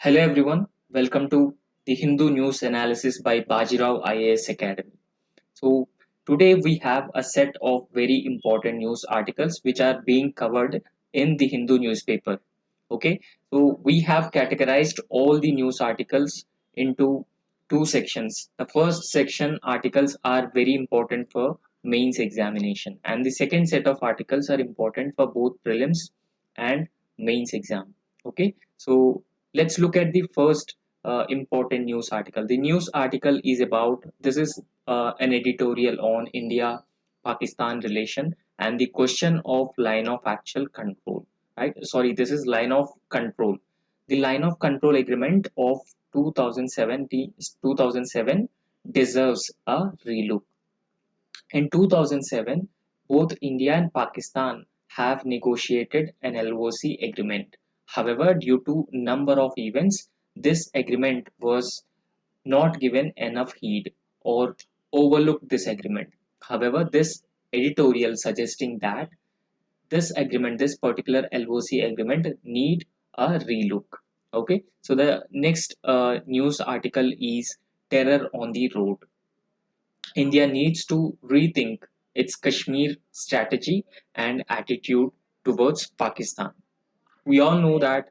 Hello everyone, welcome to the Hindu News Analysis by Bajirao IAS Academy. So today we have a set of very important news articles which are being covered in the Hindu newspaper. Okay, so we have categorized all the news articles into two sections. The first section articles are very important for mains examination, and the second set of articles are important for both prelims and mains exam. Okay, so let's look at the first important news article. The news article is about this is an editorial on India Pakistan relation and the question of line of actual control, right? Sorry, this is line of control. The line of control agreement of 2007 deserves a relook. In 2007, both India and Pakistan have negotiated an LOC agreement. However, due to number of events, this agreement was not given enough heed or overlooked this agreement. However, this editorial suggesting that this particular LOC agreement need a relook. Okay, so the next news article is terror on the road. India needs to rethink its Kashmir strategy and attitude towards Pakistan. We all know that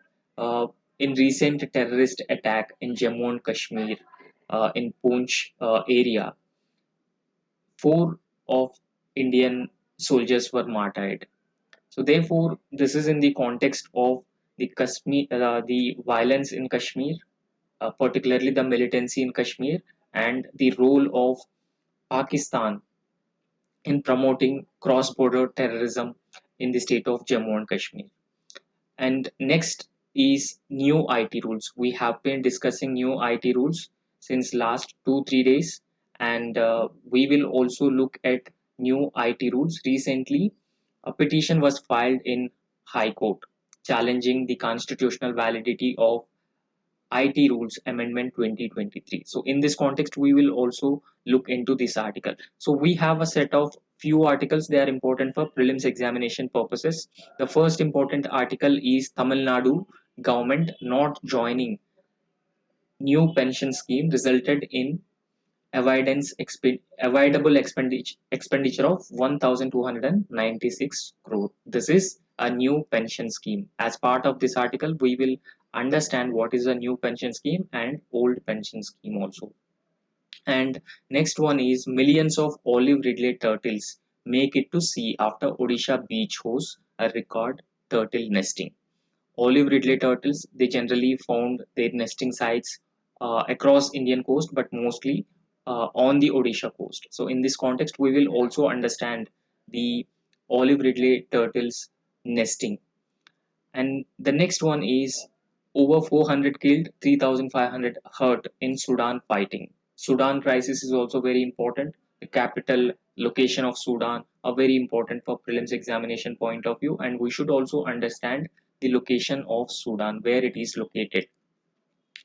in recent terrorist attack in Jammu and Kashmir, in Poonch area, four of Indian soldiers were martyred. So therefore, this is in the context of the violence in Kashmir, particularly the militancy in Kashmir, and the role of Pakistan in promoting cross-border terrorism in the state of Jammu and Kashmir. And next is new IT rules. We have been discussing new IT rules since last 2 3 days, and we will also look at new IT rules. Recently, a petition was filed in High Court challenging the constitutional validity of IT Rules Amendment 2023. So in this context, we will also look into this article. So we have a set of few articles. They are important for prelims examination purposes. The first important article is Tamil Nadu government not joining new pension scheme resulted in avoidable expenditure of 1296 crore. This is a new pension scheme. As part of this article, we will understand what is a new pension scheme and old pension scheme also. And next one is millions of olive ridley turtles make it to sea after Odisha beach hosts a record turtle nesting. Olive ridley turtles, they generally found their nesting sites across Indian coast, but mostly on the Odisha coast. So in this context, we will also understand the olive ridley turtles nesting. And the next one is over 400 killed, 3,500 hurt in Sudan fighting. Sudan crisis is also very important. The capital location of Sudan are very important for prelims examination point of view, and we should also understand the location of Sudan, where it is located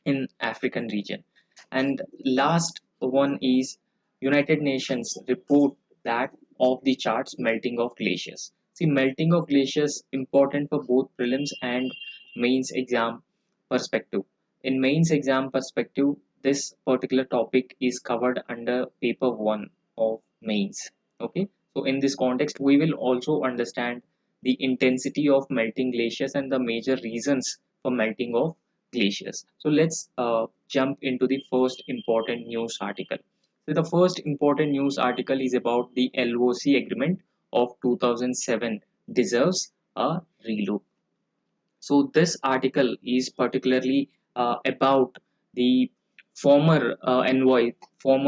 in African region. And last one is United Nations report that of the charts melting of glaciers. See, melting of glaciers important for both prelims and mains exam perspective. In mains exam perspective, this particular topic is covered under paper 1 of mains. Okay, so in this context, we will also understand the intensity of melting glaciers and the major reasons for melting of glaciers. So let's jump into the first important news article. So the first important news article is about the LOC agreement of 2007 deserves a relook. So this article is particularly about the former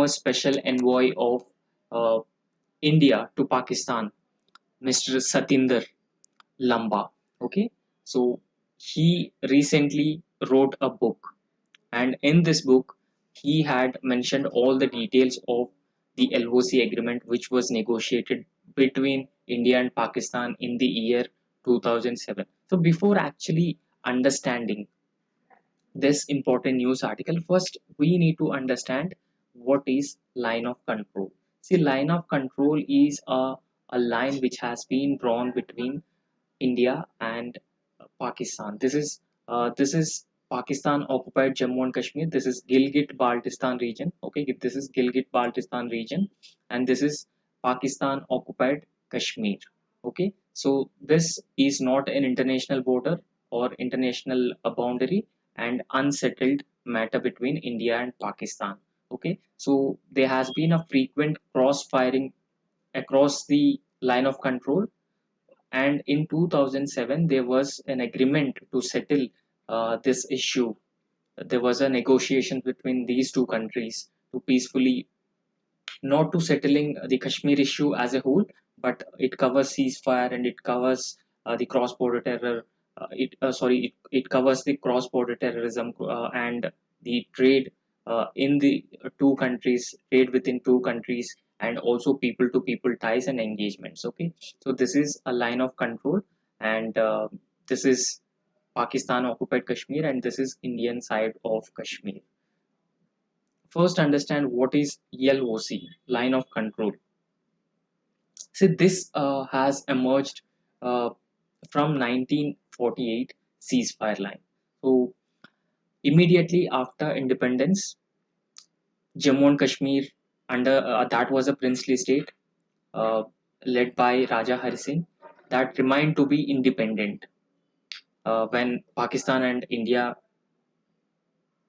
special envoy of uh, India to Pakistan, Mr. Satinder Lamba. Okay, so he recently wrote a book, and in this book, he had mentioned all the details of the LOC agreement which was negotiated between India and Pakistan in the year 2007. So, before actually understanding this important news article, first we need to understand what is line of control. See, line of control is a line which has been drawn between India and Pakistan. This is Pakistan occupied Jammu and Kashmir. This is Gilgit-Baltistan region. Okay, this is Gilgit-Baltistan region, and this is Pakistan occupied Kashmir. Okay, so this is not an international border or international boundary and unsettled matter between India and Pakistan. Okay, so there has been a frequent cross firing across the line of control, and in 2007 there was an agreement to settle this issue. There was a negotiation between these two countries to peacefully, not to settling the Kashmir issue as a whole, but it covers ceasefire and it covers the cross-border terror. It covers the cross-border terrorism and the trade in the two countries, trade within two countries, and also people-to-people ties and engagements. Okay, so this is a line of control, and this is Pakistan occupied Kashmir, and this is Indian side of Kashmir. First, understand what is LOC, line of control. See, this has emerged uh, from 1948 ceasefire line. So, immediately after independence, Jammu and Kashmir, under that was a princely state uh, led by Raja Hari Singh, that remained to be independent when Pakistan and India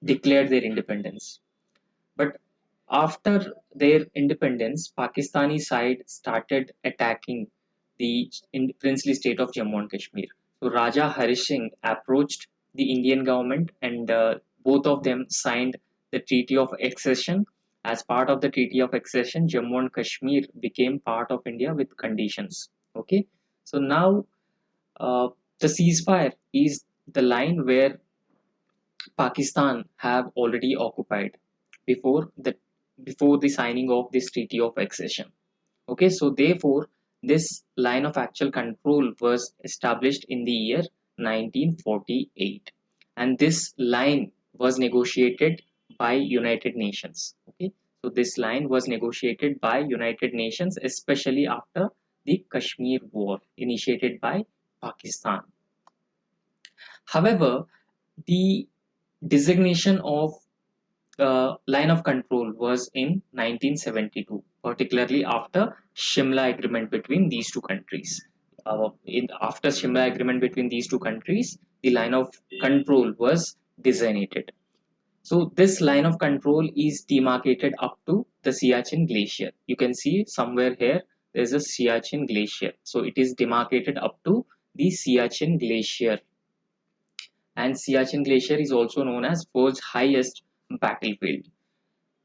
declared their independence. But after their independence, Pakistani side started attacking the princely state of Jammu and Kashmir. So Raja Hari Singh approached the Indian government, and both of them signed the Treaty of Accession. As part of the Treaty of Accession, Jammu and Kashmir became part of India with conditions. Okay, so now uh, the ceasefire is the line where Pakistan have already occupied before the signing of this Treaty of Accession. Okay, so therefore this line of actual control was established in the year 1948, and this line was negotiated by United Nations. Okay, so this line was negotiated by United Nations, especially after the Kashmir War initiated by Pakistan. However, the designation of line of control was in 1972, particularly after Shimla Agreement between these two countries. After Shimla Agreement between these two countries, the line of control was designated. So this line of control is demarcated up to the Siachen Glacier. You can see somewhere here there is a Siachen Glacier. So it is demarcated up to the Siachen Glacier, and Siachen Glacier is also known as world's highest battlefield.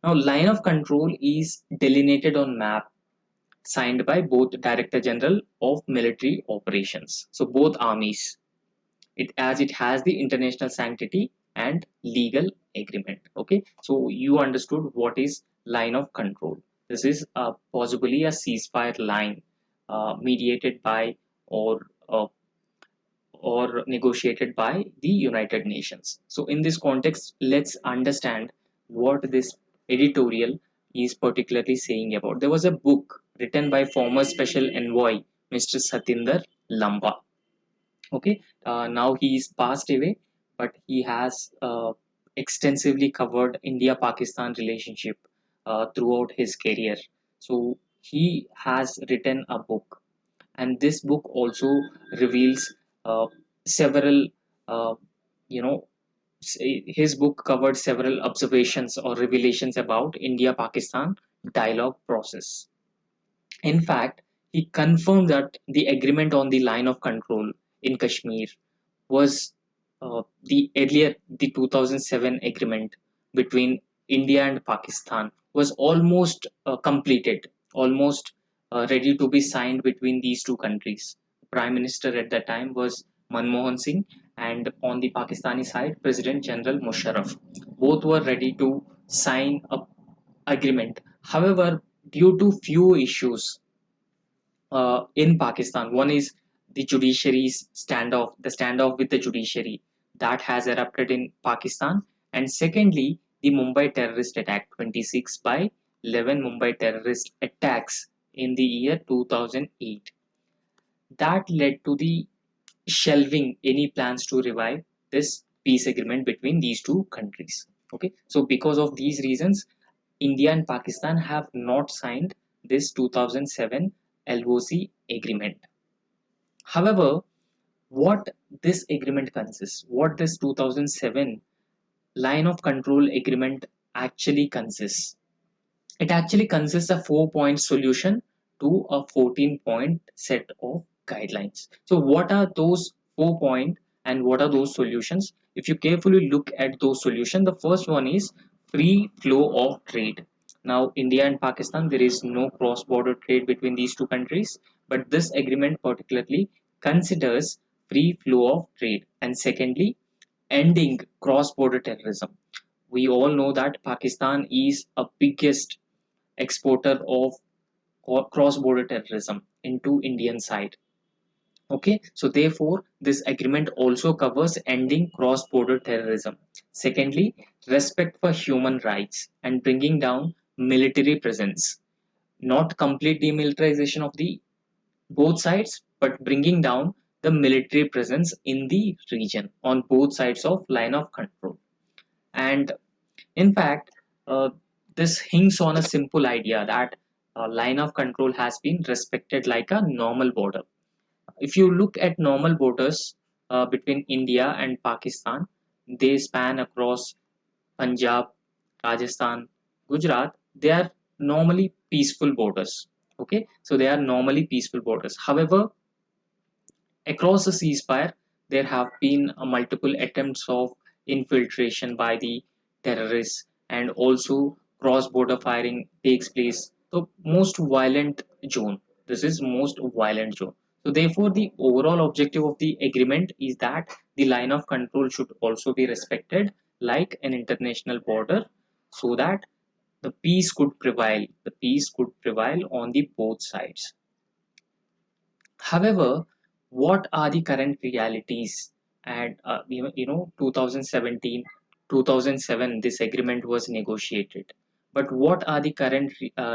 Now, line of control is delineated on map signed by both Director General of Military Operations. So both armies, as it has the international sanctity and legal agreement. Okay, so you understood what is line of control. This is possibly a ceasefire line mediated by uh, or negotiated by the United Nations. So in this context, let's understand what this editorial is particularly saying about. There was a book written by former Special Envoy Mr. Satinder Lamba. Okay, now he is passed away, but he has extensively covered India-Pakistan relationship throughout his career. So he has written a book, and this book also reveals several uh, you know his book covered several observations or revelations about India Pakistan dialogue process. In fact, he confirmed that the agreement on the line of control in Kashmir was the earlier, the 2007 agreement between India and Pakistan was almost completed, almost ready to be signed between these two countries. Prime Minister at that time was Manmohan Singh, and on the Pakistani side, President General Musharraf. Both were ready to sign a agreement. However, due to few issues in Pakistan. One is the judiciary's standoff, the standoff with the judiciary that has erupted in Pakistan. And secondly, the Mumbai terrorist attack, 26 by 11 Mumbai terrorist attacks in the year 2008. That led to the shelving any plans to revive this peace agreement between these two countries. Okay, so because of these reasons, India and Pakistan have not signed this 2007 LOC agreement. However, what this agreement consists, what this 2007 line of control agreement actually consists. It actually consists of 4-point solution to a 14-point set of guidelines. So what are those 4 point and what are those solutions? If you carefully look at those solutions, the first one is free flow of trade. Now, India and Pakistan, there is no cross-border trade between these two countries, but this agreement particularly considers free flow of trade. And secondly, ending cross-border terrorism. We all know that Pakistan is a biggest exporter of cross-border terrorism into Indian side. Okay, so therefore this agreement also covers ending cross-border terrorism. Secondly, respect for human rights and bringing down military presence. Not complete demilitarization of the both sides, but bringing down the military presence in the region on both sides of line of control. And in fact, this hinges on a simple idea that line of control has been respected like a normal border. If you look at normal borders between India and Pakistan, they span across Punjab, Rajasthan, Gujarat. They are normally peaceful borders. Okay, so they are normally peaceful borders. However, across the ceasefire, there have been multiple attempts of infiltration by the terrorists, and also cross-border firing takes place. The most violent zone. This is most violent zone. So therefore, the overall objective of the agreement is that the line of control should also be respected like an international border, so that the peace could prevail. The peace could prevail on the both sides. However, what are the current realities? And 2017, 2007, this agreement was negotiated. But what are the current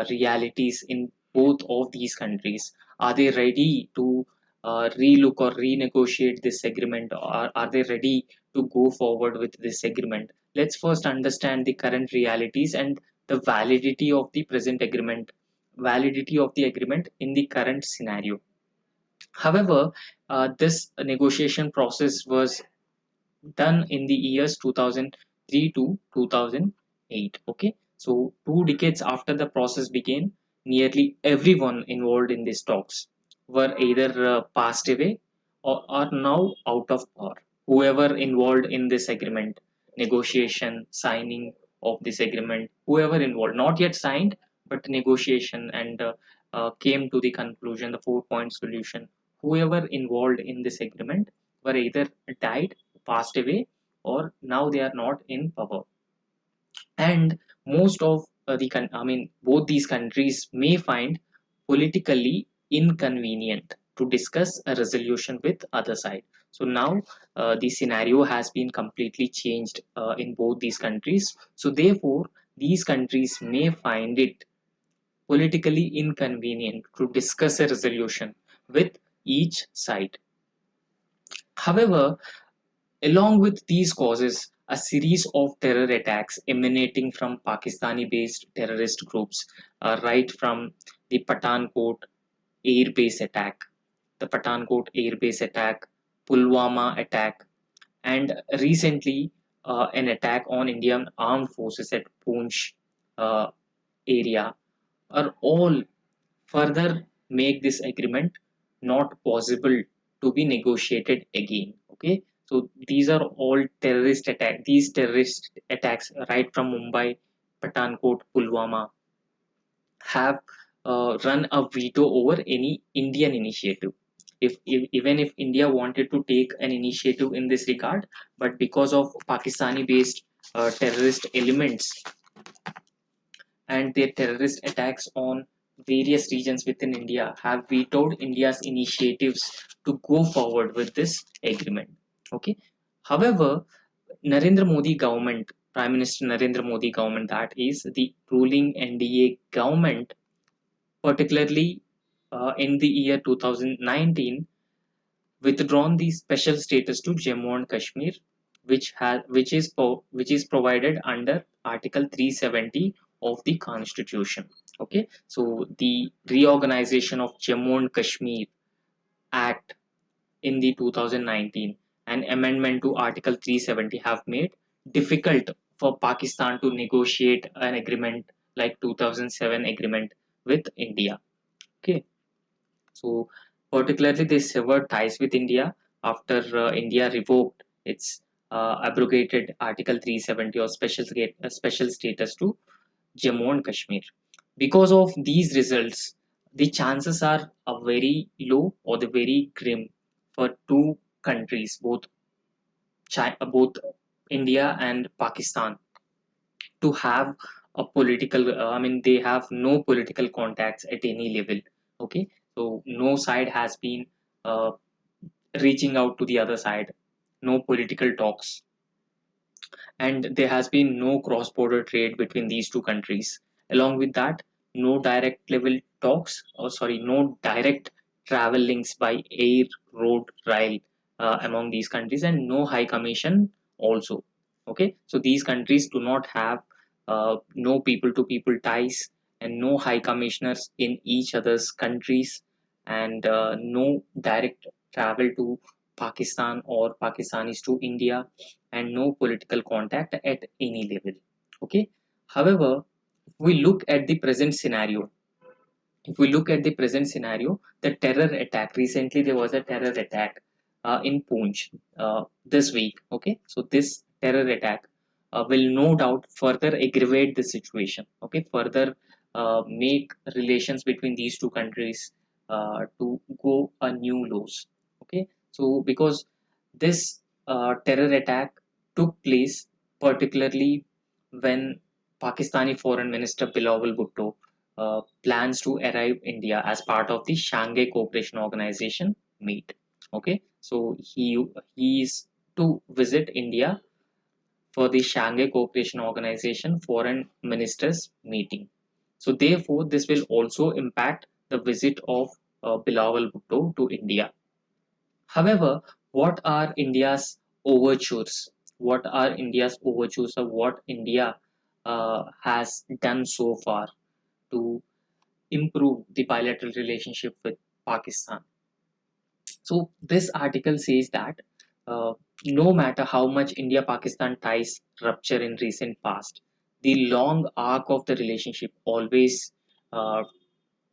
realities in both of these countries? Are they ready to relook or renegotiate this agreement, or are they ready to go forward with this agreement? Let's first understand the current realities and the validity of the agreement in the current scenario. However, this negotiation process was done in the years 2003 to 2008. Okay, so 2 decades after the process began, nearly everyone involved in these talks were either passed away or are now out of power. Whoever involved in this agreement, negotiation, signing of this agreement, whoever involved, not yet signed, but negotiation and came to the conclusion, the 4 point solution. Whoever involved in this agreement were either died, passed away, or now they are not in power. And most of both these countries may find politically inconvenient to discuss a resolution with other side. So now the scenario has been completely changed in both these countries. So therefore, these countries may find it politically inconvenient to discuss a resolution with each side. However, along with these causes, a series of terror attacks emanating from Pakistani-based terrorist groups, right from the Air Base attack, the Pathankot Air Base attack, Pulwama attack, and recently an attack on Indian armed forces at Poonch uh, area, are all further make this agreement not possible to be negotiated again. Okay, so these are all terrorist attacks right from Mumbai, Pathankot, Pulwama have run a veto over any Indian initiative. Even if India wanted to take an initiative in this regard, but because of Pakistani based terrorist elements and their terrorist attacks on various regions within India have vetoed India's initiatives to go forward with this agreement. Okay. However, Narendra Modi government, Prime Minister Narendra Modi government, that is the ruling NDA government, particularly in the year 2019, withdrawn the special status to Jammu and Kashmir, which is provided under Article 370 of the Constitution. Okay, so the reorganization of Jammu and Kashmir Act in the 2019 and amendment to Article 370 have made difficult for Pakistan to negotiate an agreement like 2007 agreement with India. Okay, so particularly they severed ties with India after India revoked its abrogated Article 370 or special status to Jammu and Kashmir. Because of these results, the chances are very low or the very grim for two countries, both India and Pakistan, to have a political. I mean, they have no political contacts at any level. Okay, so no side has been uh, reaching out to the other side. No political talks, and there has been no cross-border trade between these two countries. Along with that, no direct level talks, or sorry, no direct travel links by air, road, rail among these countries, and no high commission also. Okay, so these countries do not have no people-to-people ties and no high commissioners in each other's countries, and no direct travel to Pakistan or Pakistanis to India, and no political contact at any level. Okay. However, if we look at the present scenario, the terror attack, recently there was a terror attack in Poonch this week. Okay, so this terror attack will no doubt further aggravate the situation. Okay, further make relations between these two countries to go a new lows. Okay, so because this terror attack took place particularly when Pakistani Foreign Minister Bilawal Bhutto plans to arrive India as part of the Shanghai Cooperation Organization meet. Okay, so he is to visit India for the Shanghai Cooperation Organization Foreign Ministers meeting. So therefore, this will also impact the visit of Bilawal Bhutto to India. However, what are India's overtures? What are India's overtures, or what India has done so far to improve the bilateral relationship with Pakistan? So this article says that no matter how much India-Pakistan ties rupture in recent past, the long arc of the relationship always uh,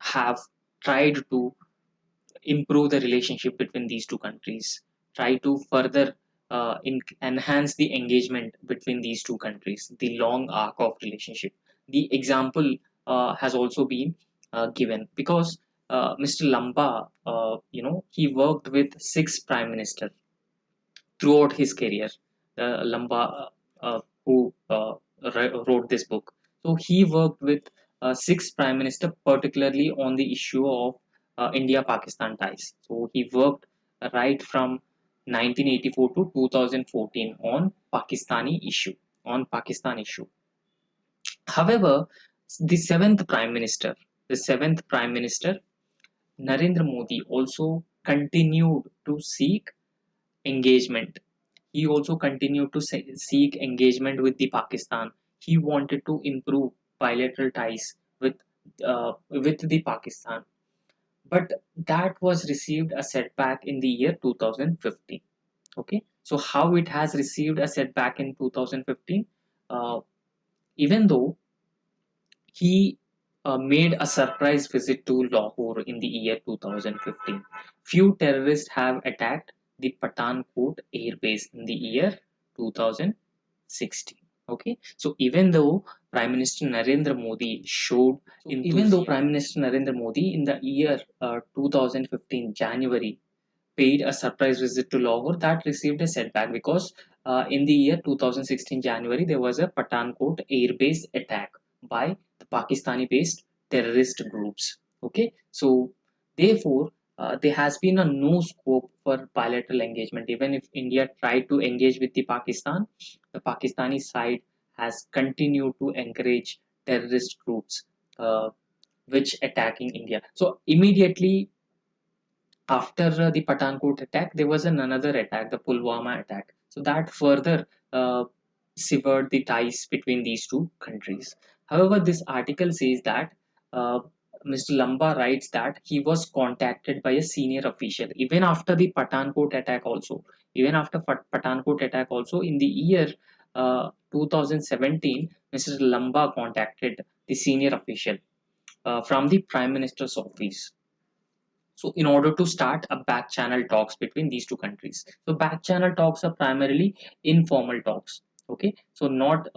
have tried to improve the relationship between these two countries, try to further enhance the engagement between these two countries, the long arc of relationship. The example has also been given because Mr. Lamba, he worked with six prime ministers throughout his career. Lamba, who wrote this book, so he worked with six prime minister, particularly on the issue of India-Pakistan ties. So he worked right from 1984 to 2014 on Pakistan issue. However, the seventh prime minister, Narendra Modi, also continued to seek engagement. He also continued to seek engagement with the Pakistan. He wanted to improve bilateral ties with the Pakistan, but that was received a setback in the year 2015. Okay, so how it has received a setback in 2015? Uh, Even though he made a surprise visit to Lahore in the year 2015. Few terrorists have attacked the Pathankot air base in the year 2016. Okay, so Prime Minister Narendra Modi showed even though Prime Minister Narendra Modi in the year 2015 January paid a surprise visit to Lahore, that received a setback because in the year 2016 January there was a Pathankot airbase attack by the Pakistani based terrorist groups. Okay, so therefore there has been a no scope for bilateral engagement. Even if India tried to engage with the Pakistan, the Pakistani side has continued to encourage terrorist groups which attacking India. So immediately after the Pathankot attack, there was another attack, the Pulwama attack. So that further severed the ties between these two countries. However, this article says that uh, Mr. Lamba writes that he was contacted by a senior official even after the Pathankot attack also. Even after Pathankot attack also, in the year 2017, Mr. Lamba contacted the senior official from the Prime Minister's office, so in order to start a back channel talks between these two countries. So back channel talks are primarily informal talks. Okay, so not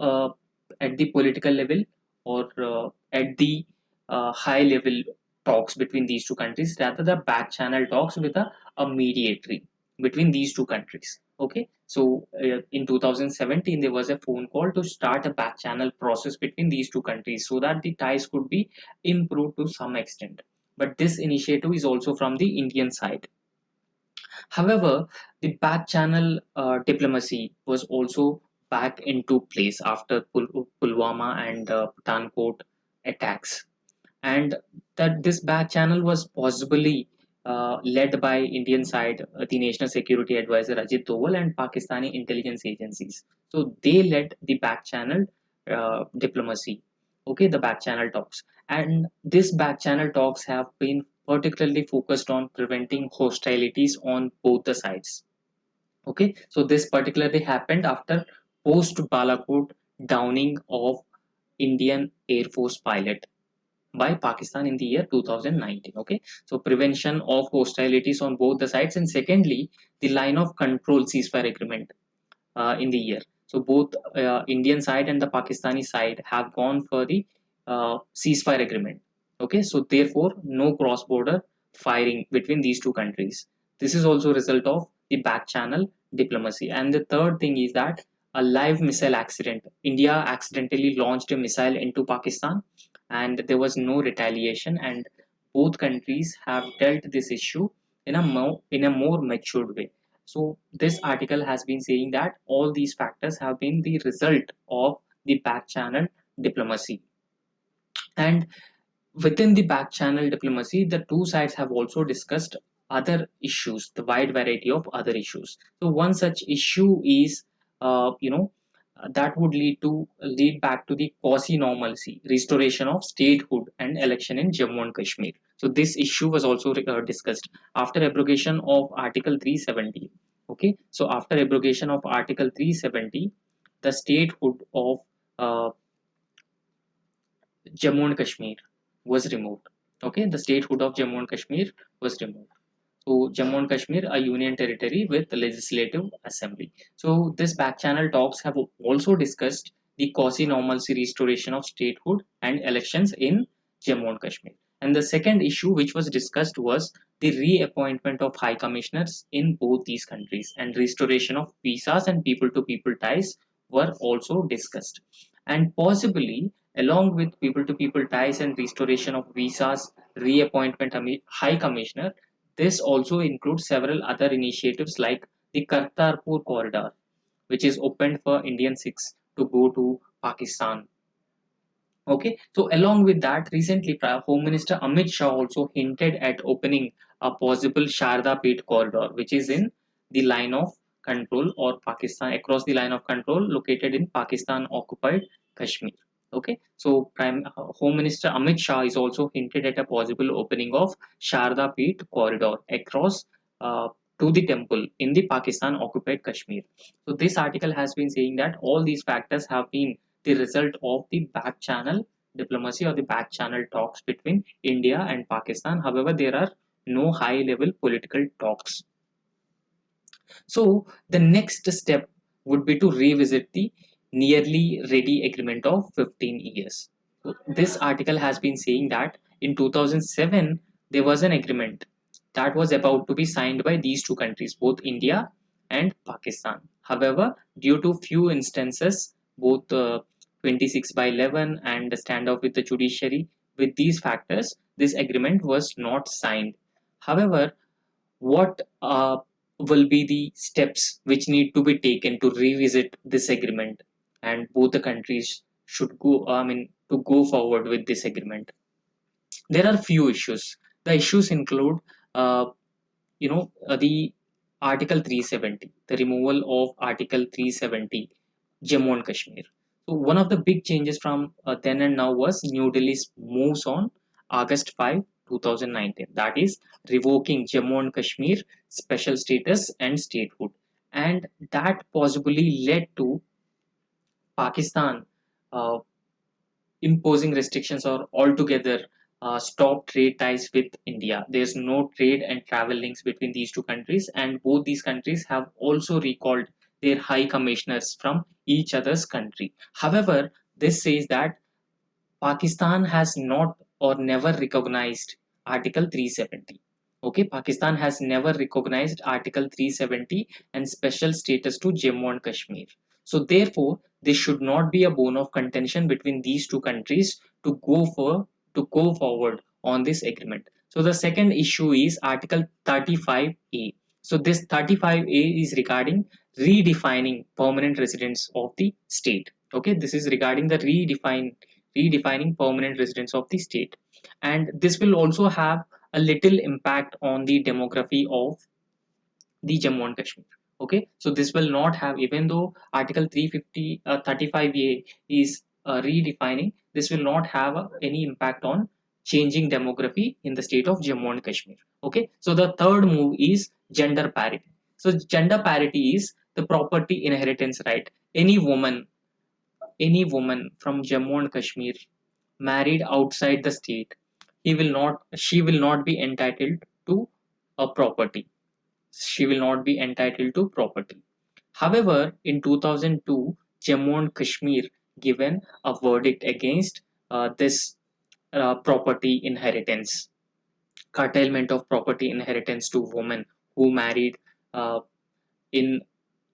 at the political level or at the high level talks between these two countries, rather the back channel talks with a mediatory between these two countries. Okay, so in 2017 there was a phone call to start a back channel process between these two countries so that the ties could be improved to some extent, but this initiative is also from the Indian side. However, the back channel diplomacy was also back into place after Pulwama and Pathankot attacks, and that this back channel was possibly led by Indian side, the National Security Advisor Ajit Doval and Pakistani intelligence agencies. So they led the back channel diplomacy. Okay, the back channel talks, and this back channel talks have been particularly focused on preventing hostilities on both the sides. Okay, so this particularly happened after post Balakot downing of Indian Air Force pilot by Pakistan in the year 2019. Okay, so prevention of hostilities on both the sides, and secondly, the line of control ceasefire agreement in the year. So both Indian side and the Pakistani side have gone for the ceasefire agreement. Okay, so therefore no cross-border firing between these two countries. This is also a result of the back channel diplomacy. And the third thing is that a live missile accident. India accidentally launched a missile into Pakistan, and there was no retaliation. And both countries have dealt this issue in a more matured way. So this article has been saying that all these factors have been the result of the back channel diplomacy. And within the back channel diplomacy, the two sides have also discussed other issues, the wide variety of other issues. So one such issue is, that would lead back to the quasi normalcy, restoration of statehood and election in Jammu and Kashmir. So this issue was also discussed after abrogation of Article 370. Okay, so after abrogation of Article 370, the statehood of uh, Jammu and Kashmir was removed. Okay, the statehood of Jammu and Kashmir was removed. So Jammu and Kashmir, a union territory with legislative assembly. So this back channel talks have also discussed the quasi-normalcy restoration of statehood and elections in Jammu and Kashmir. And the second issue which was discussed was the reappointment of high commissioners in both these countries, and restoration of visas and people-to-people ties were also discussed. And possibly along with people-to-people ties and restoration of visas, reappointment of high commissioner, this also includes several other initiatives like the Kartarpur corridor, which is opened for Indian Sikhs to go to Pakistan. Okay, so along with that, recently Home Minister Amit Shah also hinted at opening a possible Sharda Pit corridor, which is in the line of control or Pakistan, across the line of control located in Pakistan occupied Kashmir. Okay, so Home Minister Amit Shah is also hinted at a possible opening of Sharda Pit corridor across to the temple in the Pakistan occupied Kashmir. So this article has been saying that all these factors have been the result of the back channel diplomacy or the back channel talks between India and Pakistan. However, there are no high level political talks. So the next step would be to revisit the nearly ready agreement of 15 years. So this article has been saying that in 2007 there was an agreement that was about to be signed by these two countries, both India and Pakistan. However, due to few instances, both 26 by 11 and the standoff with the judiciary, with these factors, this agreement was not signed. However, what will be the steps which need to be taken to revisit this agreement, and both the countries should go, I mean, to go forward with this agreement? There are few issues. The issues include, the Article 370, the removal of Article 370, Jammu and Kashmir. So one of the big changes from then and now was New Delhi's moves on August 5, 2019. That is revoking Jammu and Kashmir special status and statehood. And that possibly led to Pakistan uh, imposing restrictions or altogether stop trade ties with India. There's no trade and travel links between these two countries, and both these countries have also recalled their high commissioners from each other's country. However, this says that Pakistan has not or never recognized Article 370. Okay, Pakistan has never recognized Article 370 and special status to Jammu and Kashmir. So therefore, there should not be a bone of contention between these two countries to go forward on this agreement. So the second issue is Article 35A. So this 35A is regarding redefining permanent residents of the state. Okay, this is regarding the redefining permanent residents of the state, and this will also have a little impact on the demography of the Jammu and Kashmir. Okay, so this will not have, even though Article 350 35A is redefining, this will not have any impact on changing demography in the state of Jammu and Kashmir. Okay, so the third move is gender parity. So gender parity is the property inheritance right. Any woman from Jammu and Kashmir married outside the state, she will not be entitled to a property. She will not be entitled to property. However, in 2002, Jammu and Kashmir given a verdict against this property inheritance, curtailment of property inheritance to women who married uh, in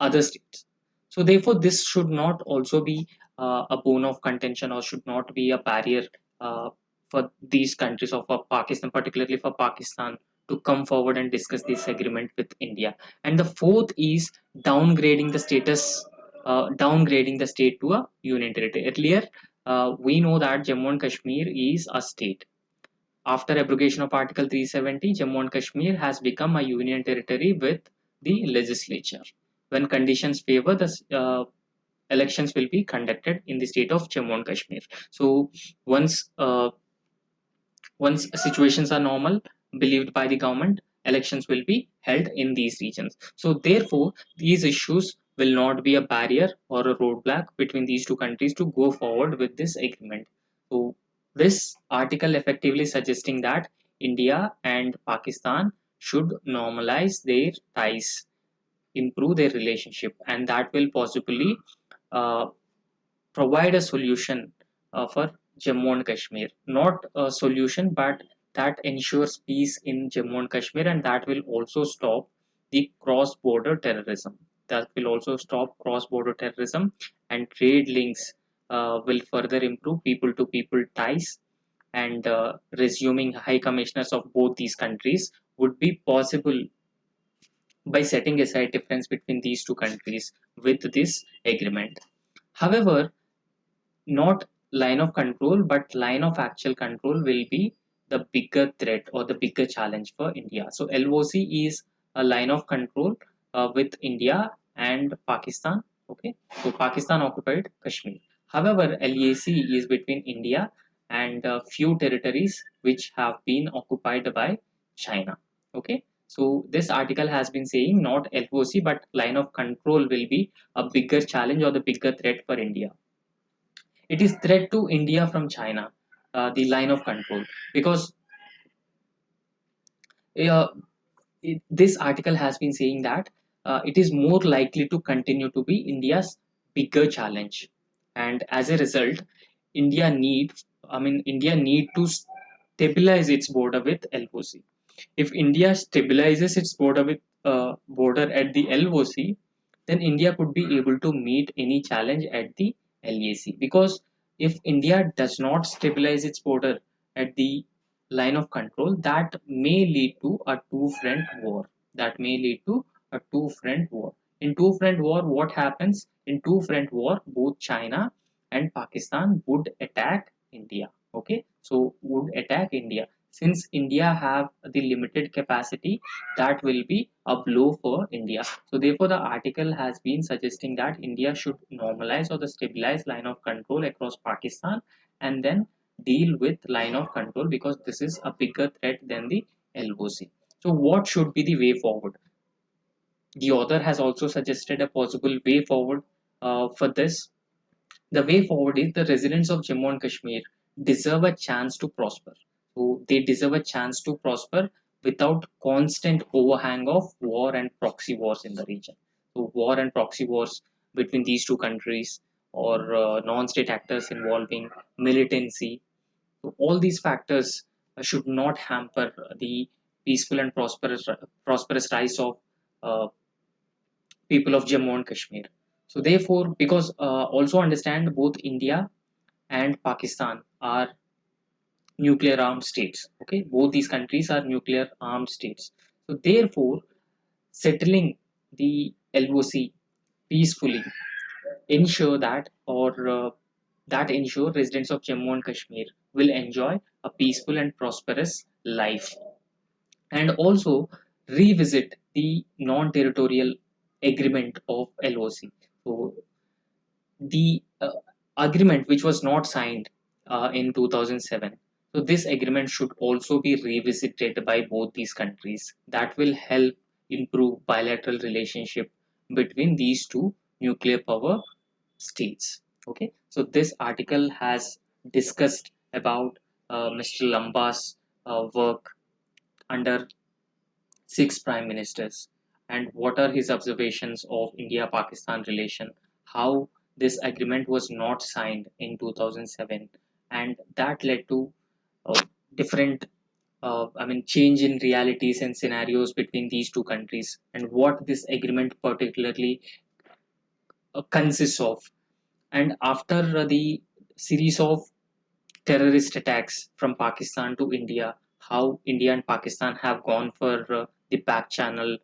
other states. So therefore, this should not also be a bone of contention or should not be a barrier uh, for these countries of Pakistan, particularly for Pakistan, to come forward and discuss this agreement with India. And the fourth is downgrading the state to a union territory. Earlier, we know that Jammu and Kashmir is a state. After abrogation of Article 370, Jammu and Kashmir has become a union territory with the legislature. When conditions favor, the elections will be conducted in the state of Jammu and Kashmir. So once once situations are normal, believed by the government, elections will be held in these regions. So therefore, these issues will not be a barrier or a roadblock between these two countries to go forward with this agreement. So this article effectively suggesting that India and Pakistan should normalize their ties, improve their relationship, and that will possibly uh, provide a solution for Jammu and Kashmir. Not a solution, but that ensures peace in Jammu and Kashmir, and that will also stop the cross-border terrorism. That will also stop cross-border terrorism, and trade links will further improve people-to-people ties. And resuming high commissioners of both these countries would be possible by setting aside difference between these two countries with this agreement. However, not line of control, but line of actual control will be the bigger threat or the bigger challenge for India. So LOC is a line of control with India and Pakistan. Okay, so Pakistan occupied Kashmir. However, LAC is between India and a few territories which have been occupied by China. Okay, so this article has been saying not LOC but line of control will be a bigger challenge or the bigger threat for India. It is threat to India from China, the line of control, because uh, this article has been saying that it is more likely to continue to be India's bigger challenge, and as a result, India need to stabilize its border with LOC. If India stabilizes its border at the LOC, then India could be able to meet any challenge at the LAC. Because if India does not stabilize its border at the line of control, that may lead to a two-front war. That may lead to a two-front war. In two-front war, what happens? In two-front war, both China and Pakistan would attack India. Okay, so would attack India. since India have the limited capacity, that will be a blow for India. So therefore, the article has been suggesting that India should normalize or the stabilize line of control across Pakistan and then deal with line of control because this is a bigger threat than the LOC. So what should be the way forward? The author has also suggested a possible way forward for this. The way forward is the residents of Jammu and Kashmir deserve a chance to prosper. So they deserve a chance to prosper without constant overhang of war and proxy wars in the region. So war and proxy wars between these two countries or non-state actors involving militancy. So all these factors should not hamper the peaceful and prosperous rise of uh, people of Jammu and Kashmir. So therefore, because also understand both India and Pakistan are nuclear armed states. Okay, both these countries are nuclear armed states. So therefore, settling the LOC peacefully ensure that or that ensure residents of Jammu and Kashmir will enjoy a peaceful and prosperous life, and also revisit the non-territorial agreement of LOC. So the agreement which was not signed in 2007. So this agreement should also be revisited by both these countries. That will help improve bilateral relationship between these two nuclear power states. Okay, so this article has discussed about Mr. Lamba's work under 6 prime ministers, and what are his observations of India-Pakistan relation, how this agreement was not signed in 2007, and that led to different change in realities and scenarios between these two countries, and what this agreement particularly consists of. And after the series of terrorist attacks from Pakistan to India, how India and Pakistan have gone for the back channel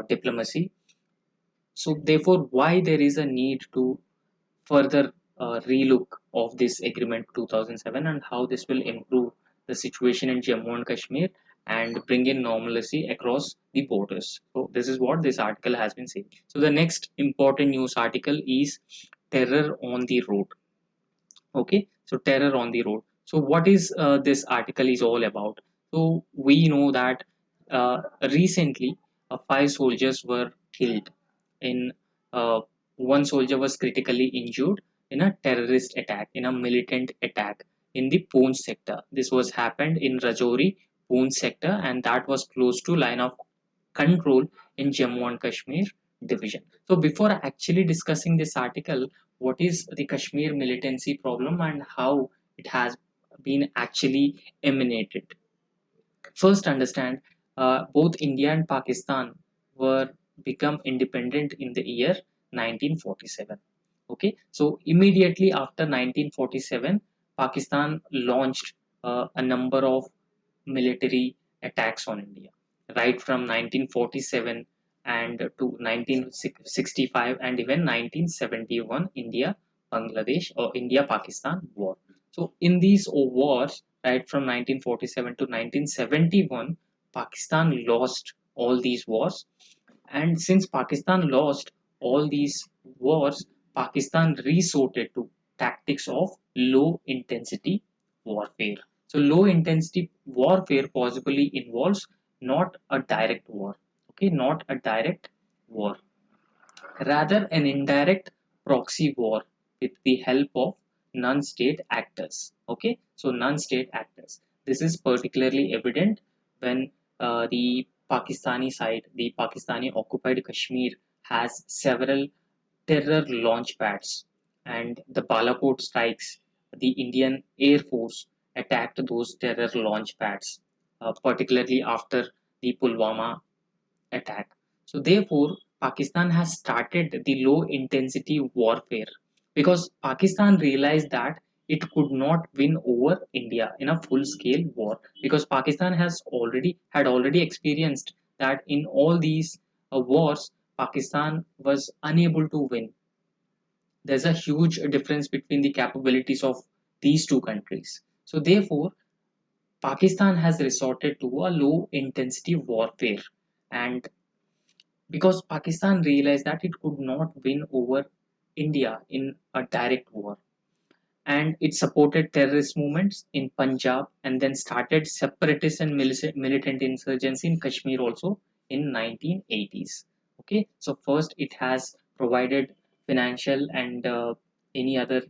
diplomacy. So therefore, why there is a need to further relook of this agreement 2007, and how this will improve the situation in Jammu and Kashmir and bring in normalcy across the borders. So this is what this article has been saying. So the next important news article is terror on the road. Okay, so terror on the road. So what is this article is all about? So we know that recently 5 soldiers were killed in one soldier was critically injured in a terrorist attack, in a militant attack in the Poonch sector. This was happened in Rajouri Poonch sector, and that was close to line of control in Jammu and Kashmir division. So before actually discussing this article, what is the Kashmir militancy problem and how it has been actually emanated? First, understand both India and Pakistan were become independent in the year 1947. Okay, so immediately after 1947, Pakistan launched a number of military attacks on India, right from 1947 and to 1965 and even 1971 India Bangladesh or India Pakistan war. So in these wars, right from 1947 to 1971, Pakistan lost all these wars, and since Pakistan lost all these wars, Pakistan resorted to tactics of low intensity warfare. So low intensity warfare possibly involves not a direct war. Okay, not a direct war, rather an indirect proxy war with the help of non-state actors. Okay, so non-state actors. This is particularly evident when the Pakistani side, the Pakistani occupied Kashmir, has several terror launch pads, and the Balakot strikes, the Indian Air Force attacked those terror launch pads, particularly after the Pulwama attack. So therefore, Pakistan has started the low intensity warfare because Pakistan realized that it could not win over India in a full scale war, because Pakistan had already experienced that in all these wars Pakistan was unable to win. There's a huge difference between the capabilities of these two countries. So therefore, Pakistan has resorted to a low intensity warfare, and because Pakistan realized that it could not win over India in a direct war, and it supported terrorist movements in Punjab and then started separatist and militant insurgency in Kashmir also in 1980s. Okay, so first it has provided financial and any other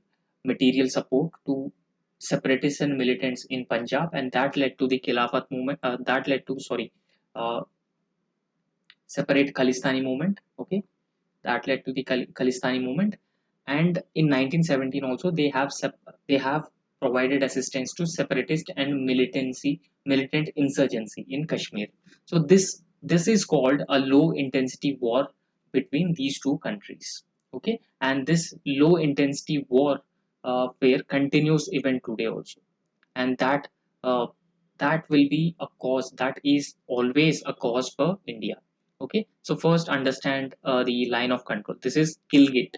material support to separatists and militants in Punjab, and that led to the Khilafat movement. That led to uh, separate Khalistani movement. Okay, that led to the Khalistani movement. And in 1917 also they have provided assistance to separatist and militant insurgency in Kashmir. So this is called a low intensity war between these two countries. Okay, and this low intensity war where continues even today also, and uh, that will be a cause, that is always a cause for India. Okay, so first understand the line of control. This is Gilgit,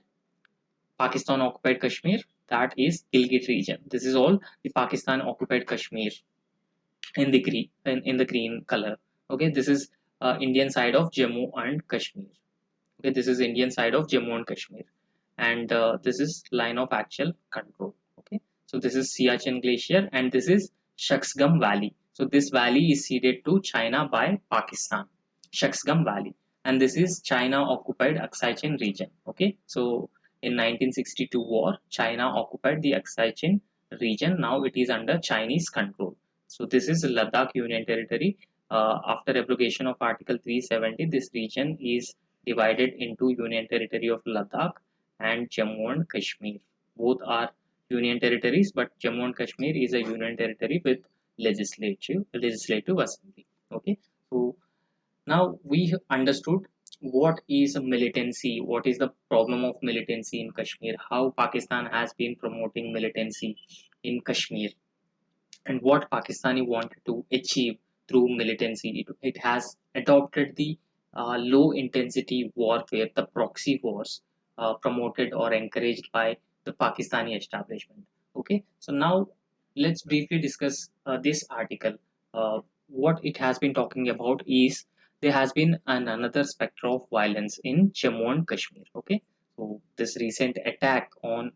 Pakistan occupied Kashmir. That is Gilgit region. This is all the Pakistan occupied Kashmir in the green color. Okay, this is Indian side of Jammu and Kashmir. Okay, this is Indian side of Jammu and Kashmir, and this is line of actual control. Okay, so this is Siachen Glacier, and this is Shaksgam Valley. So this valley is ceded to China by Pakistan, Shaksgam Valley, and this is China occupied Aksai Chin region. Okay, so in 1962 war, China occupied the Aksai Chin region. Now it is under Chinese control. So this is Ladakh Union Territory. After abrogation of Article 370, this region is divided into Union Territory of Ladakh and Jammu and Kashmir. Both are union territories, but Jammu and Kashmir is a union territory with legislative assembly. Okay, so now we have understood what is a militancy, what is the problem of militancy in Kashmir, how Pakistan has been promoting militancy in Kashmir, and what Pakistani wanted to achieve through militancy. It has adopted the low intensity warfare, the proxy wars promoted or encouraged by the Pakistani establishment. Okay, so now let's briefly discuss this article. What it has been talking about is there has been another specter of violence in Jammu and Kashmir. Okay, so this recent attack on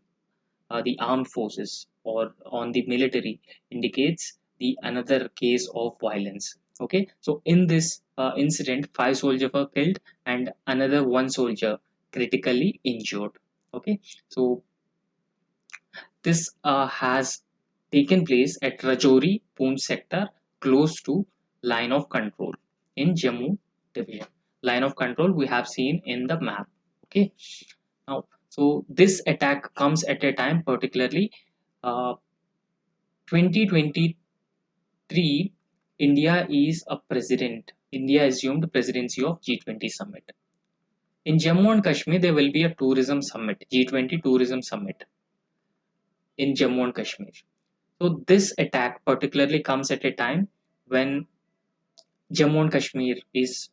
the armed forces or on the military indicates the another case of violence. Okay, so in this incident, 5 soldiers were killed and another 1 soldier critically injured. Okay, so this has taken place at Rajouri Poonch sector, close to line of control in Jammu division. Line of control we have seen in the map. Okay, now so this attack comes at a time, particularly uh, 2023, India is a president. India assumed presidency of G20 summit. In Jammu and Kashmir, there will be a tourism summit, G20 tourism summit in Jammu and Kashmir. So this attack particularly comes at a time when Jammu and Kashmir is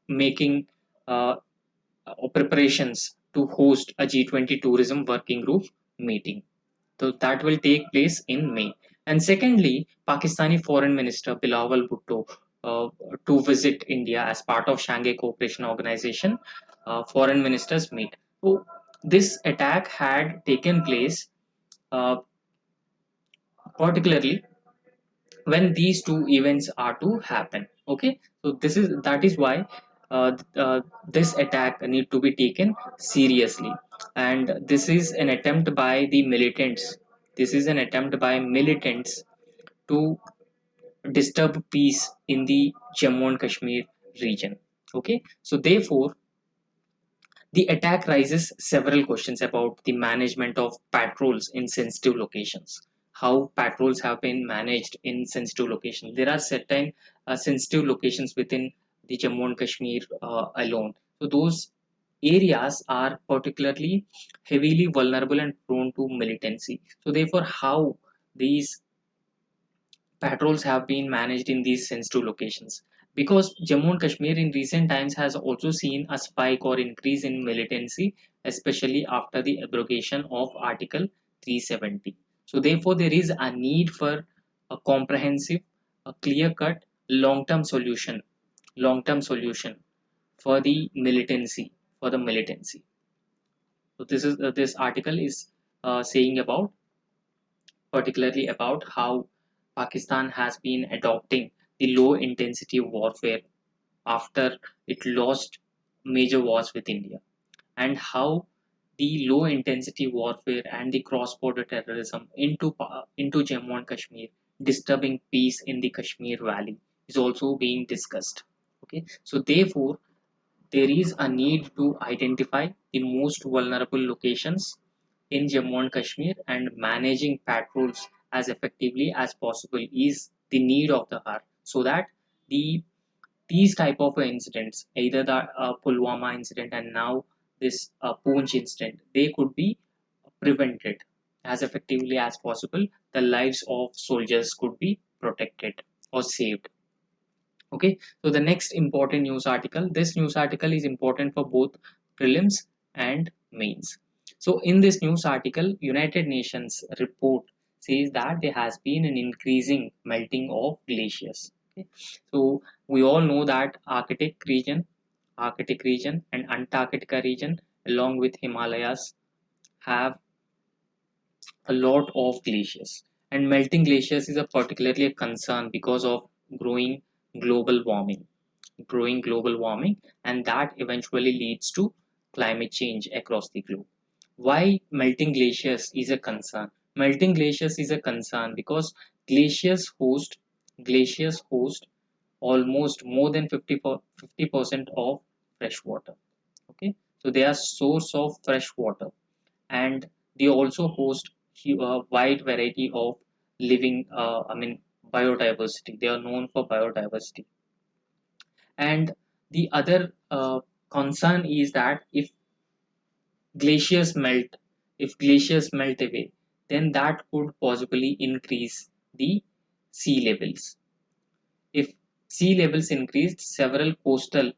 making uh, preparations to host a G20 tourism working group meeting. So that will take place in May. And secondly, Pakistani Foreign Minister Bilawal Bhutto uh, to visit India as part of Shanghai Cooperation Organization foreign ministers meet. So this attack had taken place uh, particularly when these two events are to happen. Okay, so that is why this attack need to be taken seriously, and this is an attempt by the militants. This is an attempt by militants to disturb peace in the Jammu and Kashmir region. Okay, so therefore the attack raises several questions about the management of patrols in sensitive locations. How patrols have been managed in sensitive locations. There are certain sensitive locations within the Jammu and Kashmir alone. So those areas are particularly heavily vulnerable and prone to militancy. So therefore, how these patrols have been managed in these sensitive locations, because Jammu and Kashmir in recent times has also seen a spike or increase in militancy, especially after the abrogation of Article 370. So therefore, there is a need for a comprehensive a clear-cut long-term solution for the militancy, for the militancy. So this article is saying about particularly about how Pakistan has been adopting the low intensity warfare after it lost major wars with India, and how the low intensity warfare and the cross border terrorism into Jammu and Kashmir, disturbing peace in the Kashmir Valley, is also being discussed. Okay, so therefore there is a need to identify the most vulnerable locations in Jammu and Kashmir, and managing patrols as effectively as possible is the need of the hour, so that the these type of incidents, either the Pulwama incident and now this Poonch incident, they could be prevented as effectively as possible. The lives of soldiers could be protected or saved. Okay, so the next important news article. This news article is important for both prelims and mains. So in this news article, United Nations report says that there has been an increasing melting of glaciers. Okay. So we all know that Arctic region and Antarctica region, along with Himalayas, have a lot of glaciers. And melting glaciers is a particularly a concern because of growing global warming and that eventually leads to climate change across the globe. Why melting glaciers is a concern? Melting glaciers is a concern because glaciers host almost more than 50% of fresh water. Okay, so they are source of fresh water, and they also host a wide variety of living biodiversity. They are known for biodiversity. And the other concern is that glaciers melt, if glaciers melt away, then that could possibly increase the sea levels. If sea levels increased, several coastal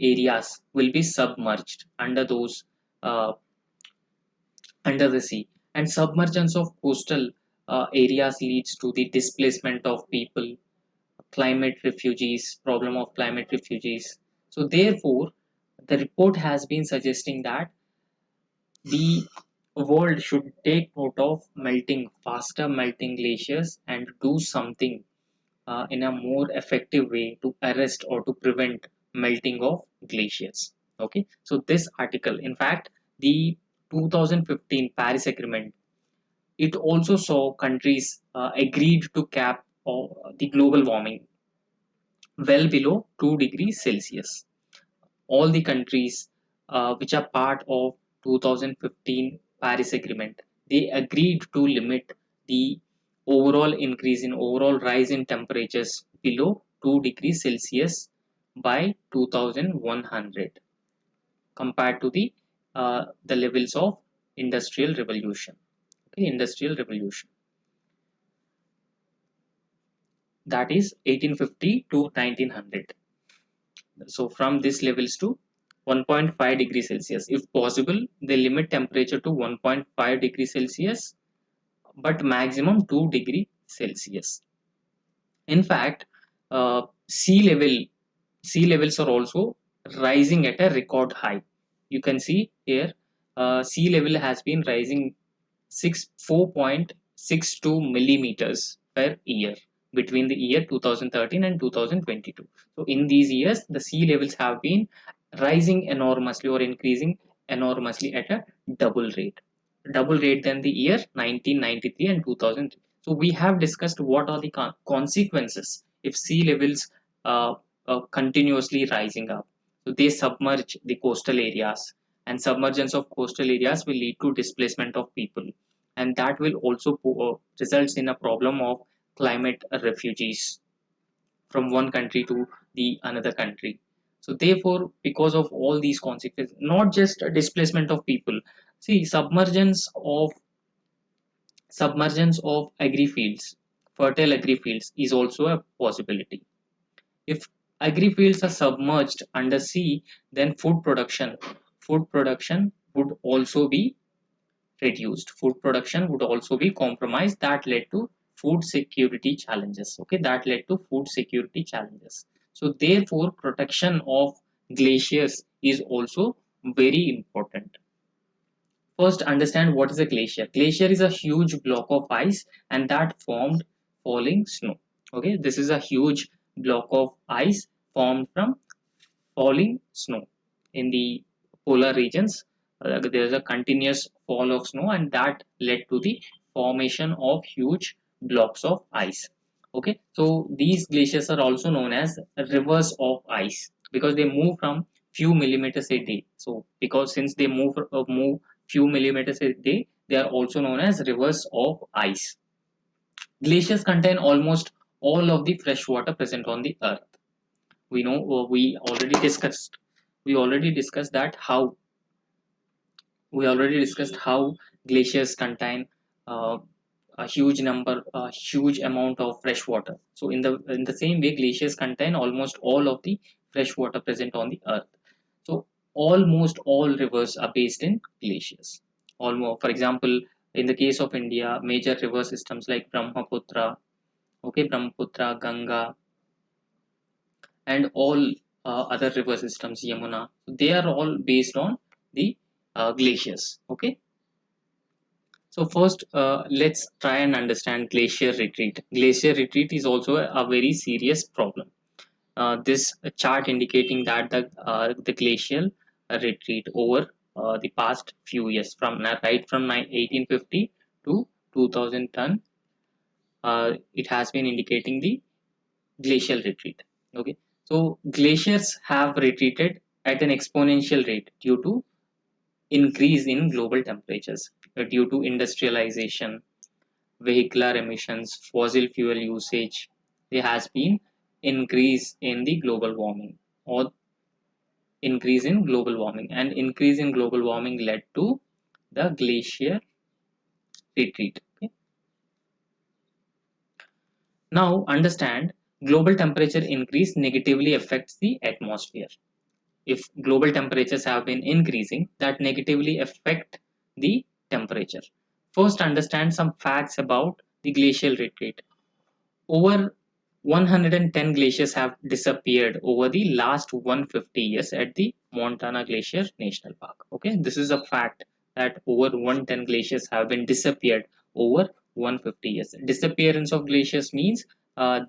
areas will be submerged uh, under the sea, and submergence of coastal areas leads to the displacement of people, problem of climate refugees. So therefore, the report has been suggesting that the world should take note of faster melting glaciers and do something in a more effective way to arrest or to prevent melting of glaciers. Okay, so this article, in fact, the 2015 Paris Agreement, it also saw countries agreed to cap the global warming well below 2 degrees Celsius. All the countries which are part of 2015 Paris Agreement, they agreed to limit the overall rise in temperatures below 2 degrees Celsius by 2100 compared to the levels of industrial revolution. Okay, industrial revolution, that is 1850 to 1900. So from these levels to 1.5 degrees Celsius. If possible, they limit temperature to 1.5 degrees Celsius, but maximum 2 degree Celsius. In fact, uh, sea level sea levels are also rising at a record high. You can see here, sea level has been rising 4.62 millimeters per year between the year 2013 and 2022. So in these years, the sea levels have been rising enormously or increasing enormously at a double rate, double rate than the year 1993 and 2000. So we have discussed what are the consequences if sea levels uh, continuously rising up. So they submerge the coastal areas, and submergence of coastal areas will lead to displacement of people, and that will also results in a problem of climate refugees from one country to the another country. So therefore, because of all these consequences, not just a displacement of people, see, submergence of agri fields, fertile agri fields is also a possibility. If agri fields are submerged under sea, then food production would also be reduced. Food production would also be compromised. That led to food security challenges. Okay, that led to food security challenges. So therefore, protection of glaciers is also very important. First, understand what is a glacier. Glacier is a huge block of ice and that formed falling snow. Okay, this is a huge block of ice formed from falling snow. In the polar regions, there is a continuous fall of snow and that led to the formation of huge blocks of ice. Okay, so these glaciers are also known as rivers of ice because they move from few millimeters a day. So because since they move few millimeters a day, they are also known as rivers of ice. Glaciers contain almost all of the fresh water present on the earth. We know we already discussed that how we already discussed how glaciers contain uh, a huge amount of fresh water. So in the same way, glaciers contain almost all of the fresh water present on the earth. So almost all rivers are based in glaciers. Almost, for example, in the case of India, major river systems like Brahmaputra, Ganga, and all other river systems, Yamuna, they are all based on the glaciers. Okay, so first let's try and understand glacier retreat. Glacier retreat is also a very serious problem. This chart indicating that the glacial retreat over the past few years, from right from 1850 to 2010, it has been indicating the glacial retreat. Okay, so glaciers have retreated at an exponential rate due to increase in global temperatures, due to industrialization, vehicular emissions, fossil fuel usage. There has been increase in the global warming, or increase in global warming, and increase in global warming led to the glacier retreat. Okay? Now understand, global temperature increase negatively affects the atmosphere. If global temperatures have been increasing, that negatively affect the temperature. First, understand some facts about the glacial retreat. Over 110 glaciers have disappeared over the last 150 years at the Montana Glacier National Park. Okay, this is a fact that over 110 glaciers have been disappeared over 150 years. Disappearance of glaciers means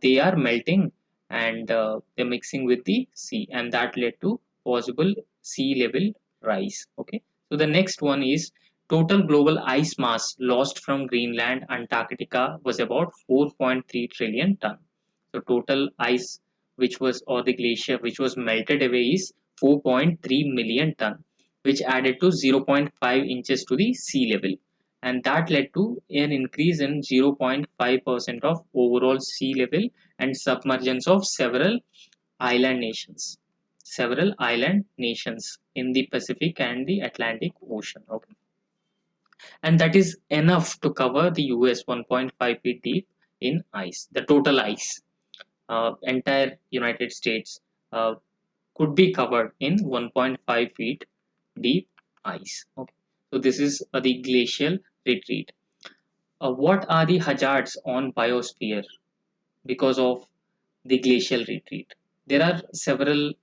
they are melting and they're mixing with the sea, and that led to possible sea level rise. Okay, so the next one is total global ice mass lost from Greenland, Antarctica was about 4.3 trillion ton. So total ice which was, or the glacier which was melted away, is 4.3 million ton, which added to 0.5 inches to the sea level. And that led to an increase in 0.5% of overall sea level and submergence of island nations several island nations in the Pacific and the Atlantic Ocean. Okay, and that is enough to cover the US 1.5 feet deep in ice. The total ice, entire United States, uh, could be covered in 1.5 feet deep ice. Okay, so this is the glacial retreat. What are the hazards on biosphere because of the glacial retreat? There are several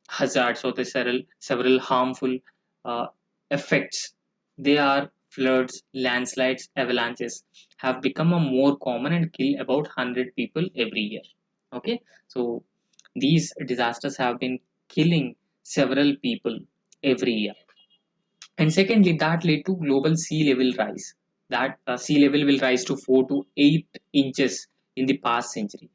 hazards, or the several harmful uh, effects. They are floods, landslides, avalanches have become a more common and kill about 100 people every year. Okay, so these disasters have been killing several people every year. And secondly, that led to global sea level rise. That sea level will rise to 4 to 8 inches in the past century.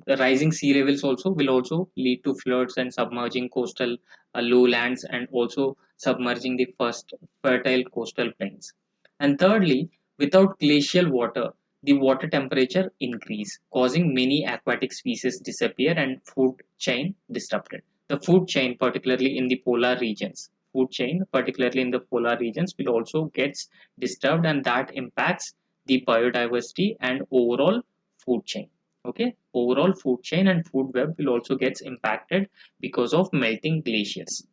The rising sea levels also will also lead to floods and submerging coastal lowlands, and also submerging the first fertile coastal plains. And thirdly, without glacial water, the water temperature increase, causing many aquatic species disappear and food chain disrupted. The food chain, particularly in the polar regions, will also gets disturbed, and that impacts the biodiversity and overall food chain. Okay, overall food chain and food web will also gets impacted because of melting glaciers.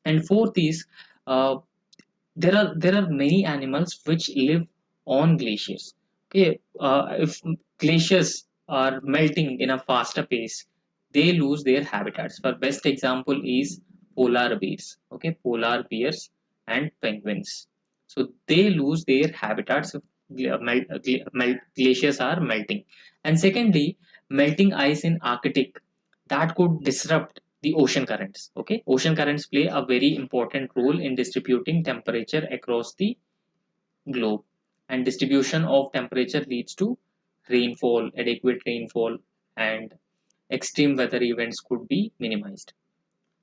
And fourth is, uh, there are many animals which live on glaciers. Okay, if glaciers are melting in a faster pace, they lose their habitats. For best example is polar bears. Okay, polar bears and penguins. So they lose their habitats if glaciers are melting. And secondly, melting ice in Arctic that could disrupt the ocean currents. Okay, ocean currents play a very important role in distributing temperature across the globe, and distribution of temperature leads to rainfall, adequate rainfall, and extreme weather events could be minimized.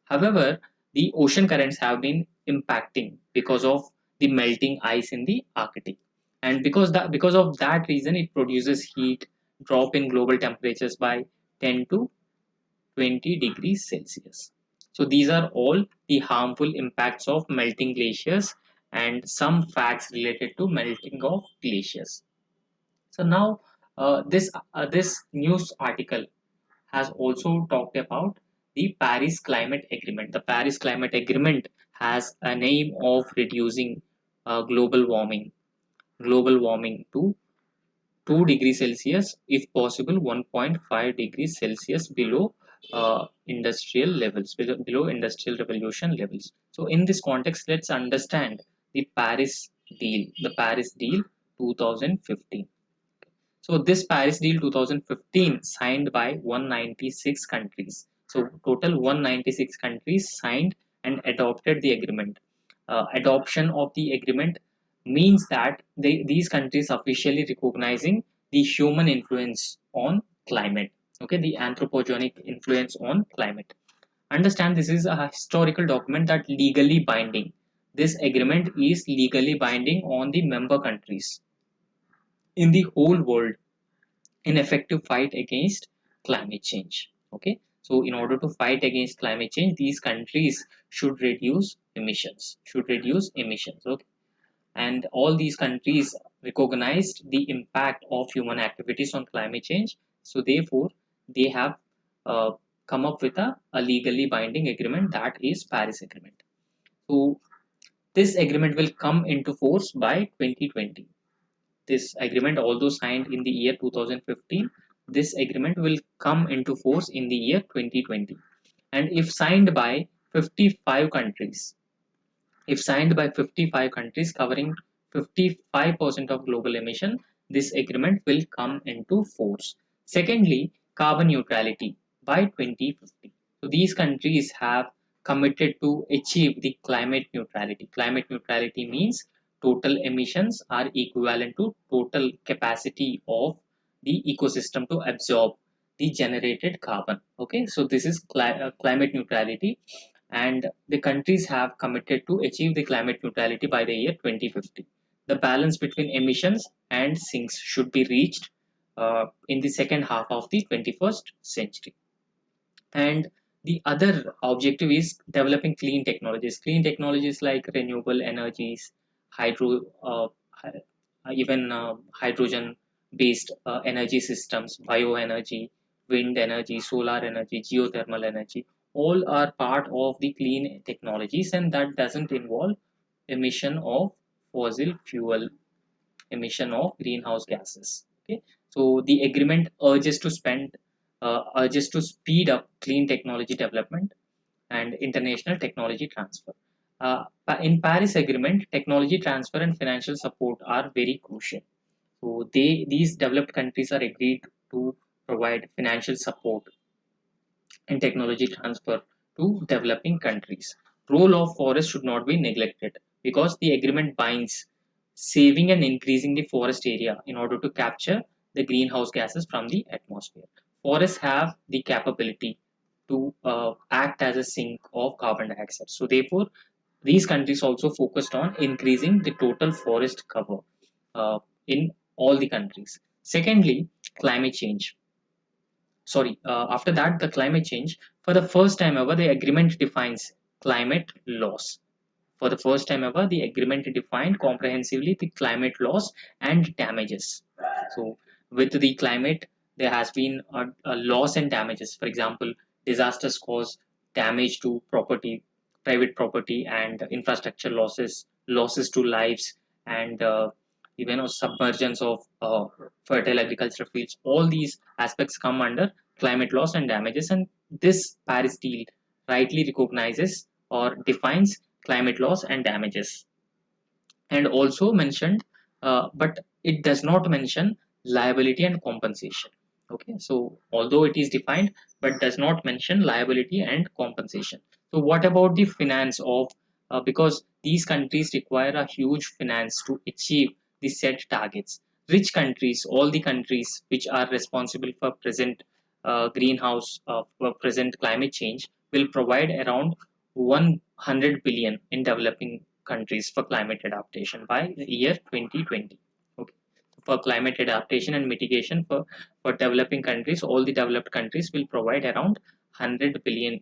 However, the ocean currents have been impacting because of the melting ice in the Arctic, and because of that reason, it produces heat, drop in global temperatures by 10 to 20 degrees Celsius. So these are all the harmful impacts of melting glaciers and some facts related to melting of glaciers. So now this news article has also talked about the Paris Climate Agreement. The Paris Climate Agreement has an aim of reducing global warming to 2 degrees Celsius, if possible 1.5 degrees Celsius below industrial levels, below industrial revolution levels. So in this context, let's understand the Paris Deal 2015. So this Paris Deal 2015 signed by 196 countries. So total 196 countries signed and adopted the agreement. Adoption of the agreement means that these countries officially recognizing the human influence on climate. Okay, the anthropogenic influence on climate. Understand this is a historical document that legally binding. This agreement is legally binding on the member countries in the whole world in effective fight against climate change. Okay, so in order to fight against climate change, these countries should reduce emissions. Okay, and all these countries recognized the impact of human activities on climate change, so therefore they have uh, come up with a legally binding agreement, that is Paris Agreement. So this agreement will come into force by 2020. This agreement, although signed in the year 2015, this agreement will come into force in the year 2020. And if signed by 55 countries, if signed by 55 countries covering 55% of global emission, this agreement will come into force. Secondly, carbon neutrality by 2050. So these countries have committed to achieve the climate neutrality. Climate neutrality means total emissions are equivalent to total capacity of the ecosystem to absorb the generated carbon. Okay, so this is climate neutrality, and the countries have committed to achieve the climate neutrality by the year 2050. The balance between emissions and sinks should be reached in the second half of the 21st century. And the other objective is developing clean technologies like renewable energies, hydro even hydrogen based energy systems, bioenergy, wind energy, solar energy, geothermal energy, all are part of the clean technologies, and that doesn't involve emission of fossil fuel, emission of greenhouse gases. Okay, so the agreement urges to speed up clean technology development and international technology transfer. In Paris Agreement, technology transfer and financial support are very crucial. So these developed countries are agreed to provide financial support and technology transfer to developing countries. Role of forest should not be neglected because the agreement binds saving and increasing the forest area in order to capture the greenhouse gases from the atmosphere. Forests have the capability to act as a sink of carbon dioxide. So therefore, these countries also focused on increasing the total forest cover in all the countries. Secondly, climate change. After that, the climate change. For the first time ever, the agreement defines climate loss. For the first time ever, the agreement defined comprehensively the climate loss and damages. So, with the climate, there has been a loss and damages. For example, disasters cause damage to property, private property, and infrastructure losses, losses to lives, and even submergence of fertile agricultural fields. All these aspects come under climate loss and damages, and this Paris deal rightly recognizes or defines climate loss and damages, and also mentioned, but it does not mention liability and compensation. Okay, so although it is defined but does not mention liability and compensation. So what about the finance of, because these countries require a huge finance to achieve the set targets. Rich countries, all the countries which are responsible for present greenhouse for present climate change, will provide around 100 billion in developing countries for climate adaptation by the year 2020. Okay. For climate adaptation and mitigation for developing countries, all the developed countries will provide around 100 billion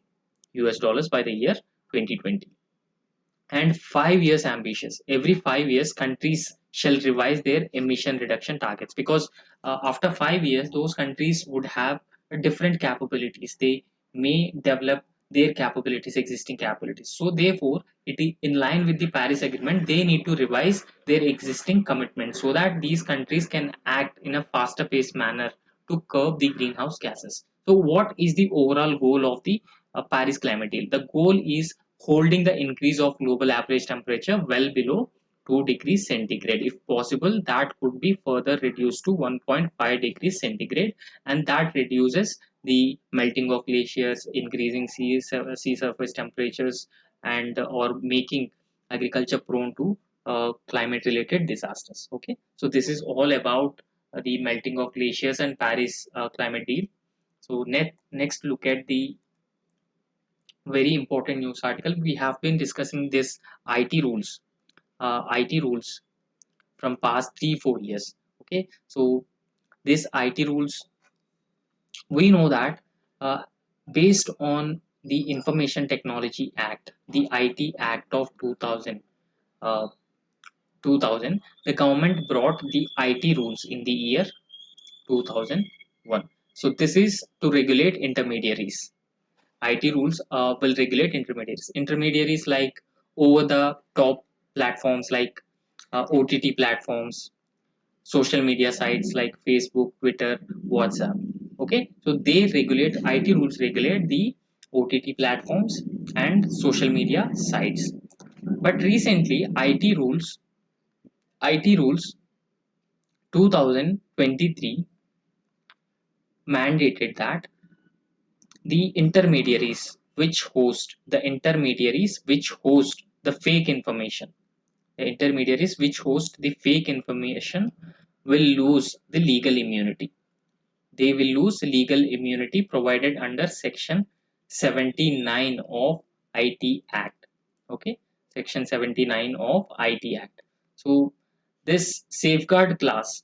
US dollars by the year 2020. And 5 years ambitious. Every 5 years, countries shall revise their emission reduction targets, because after 5 years, those countries would have different capabilities. They may develop their capabilities, existing capabilities. So, therefore, it is in line with the Paris Agreement. They need to revise their existing commitments so that these countries can act in a faster paced manner to curb the greenhouse gases. So, what is the overall goal of the Paris Climate Deal? The goal is holding the increase of global average temperature well below 2 degrees centigrade. If possible, that could be further reduced to 1.5 degrees centigrade, and that reduces the melting of glaciers, increasing sea surface temperatures, and or making agriculture prone to climate related disasters. Okay, so this is all about the melting of glaciers and Paris climate deal. So next look at the very important news article. We have been discussing this IT rules from past 3 4 years. Okay, so this IT rules, we know that uh, based on the Information Technology Act, the IT Act of 2000, 2000, the government brought the IT rules in the year 2001. So this is to regulate intermediaries. IT rules will regulate intermediaries. Intermediaries like over the top platforms like OTT platforms, social media sites like Facebook, Twitter, WhatsApp. Okay, so they regulate, IT rules regulate the OTT platforms and social media sites. But recently, IT rules 2023 mandated that the fake information, the intermediaries which host the fake information will lose the legal immunity. They will lose legal immunity provided under section 79 of IT Act. Okay, section 79 of IT Act. So this safeguard clause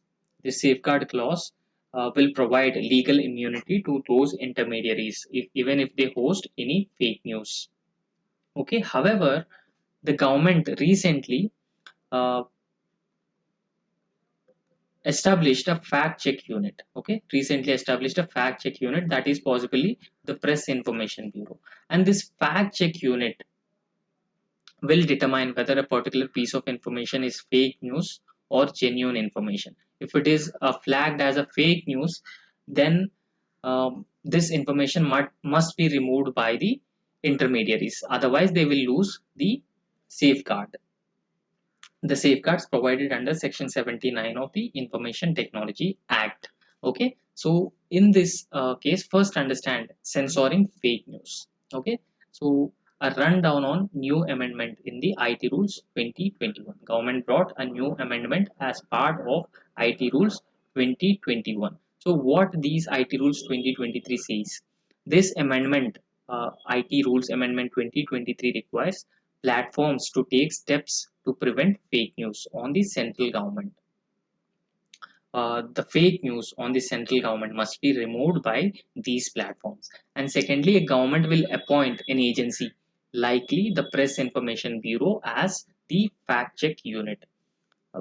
will provide legal immunity to those intermediaries, even if they host any fake news. Okay, however, the government uh, recently established a fact check unit, that is possibly the Press Information Bureau. And this fact check unit will determine whether a particular piece of information is fake news or genuine information. If it is flagged as a fake news, then this information must be removed by the intermediaries, otherwise they will lose safeguard the safeguards provided under section 79 of the Information Technology Act. Okay, so in this case, first understand censoring fake news. Okay, so a rundown on new amendment in the IT rules 2021. Government brought a new amendment as part of IT rules 2021. So what these IT rules 2023 says, this amendment, IT rules amendment 2023, requires platforms to take steps to prevent fake news on the central government. The fake news on the central government must be removed by these platforms. And secondly, a government will appoint an agency, likely the Press Information Bureau, as the fact check unit.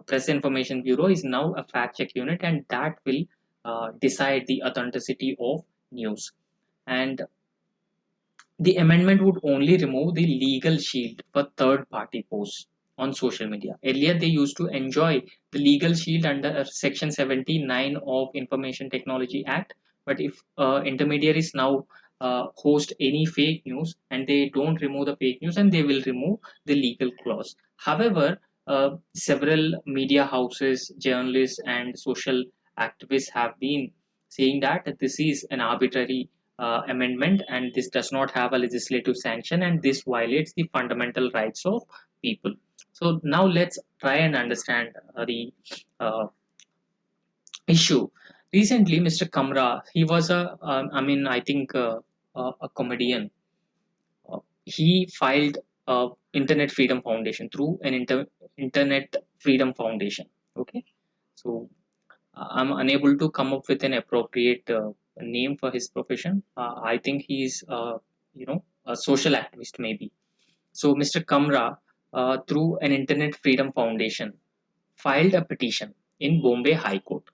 Press Information Bureau is now a fact check unit, and that will decide the authenticity of news. And the amendment would only remove the legal shield for third party posts on social media. Earlier, they used to enjoy the legal shield under Section 79 of Information Technology Act. But if intermediaries now host any fake news and they don't remove the fake news, and they will remove the legal clause. However, several media houses, journalists, and social activists have been saying that this is an arbitrary amendment, and this does not have a legislative sanction, and this violates the fundamental rights of people. So now let's try and understand the uh, issue. Recently, Mr. Kamra, he was I think a comedian. He filed a Internet Freedom Foundation through an Internet Freedom Foundation. Okay, so I'm unable to come up with an appropriate name for his profession. I think he's, a social activist maybe. So Mr. Kamra, through an Internet Freedom Foundation, filed a petition in Bombay High Court.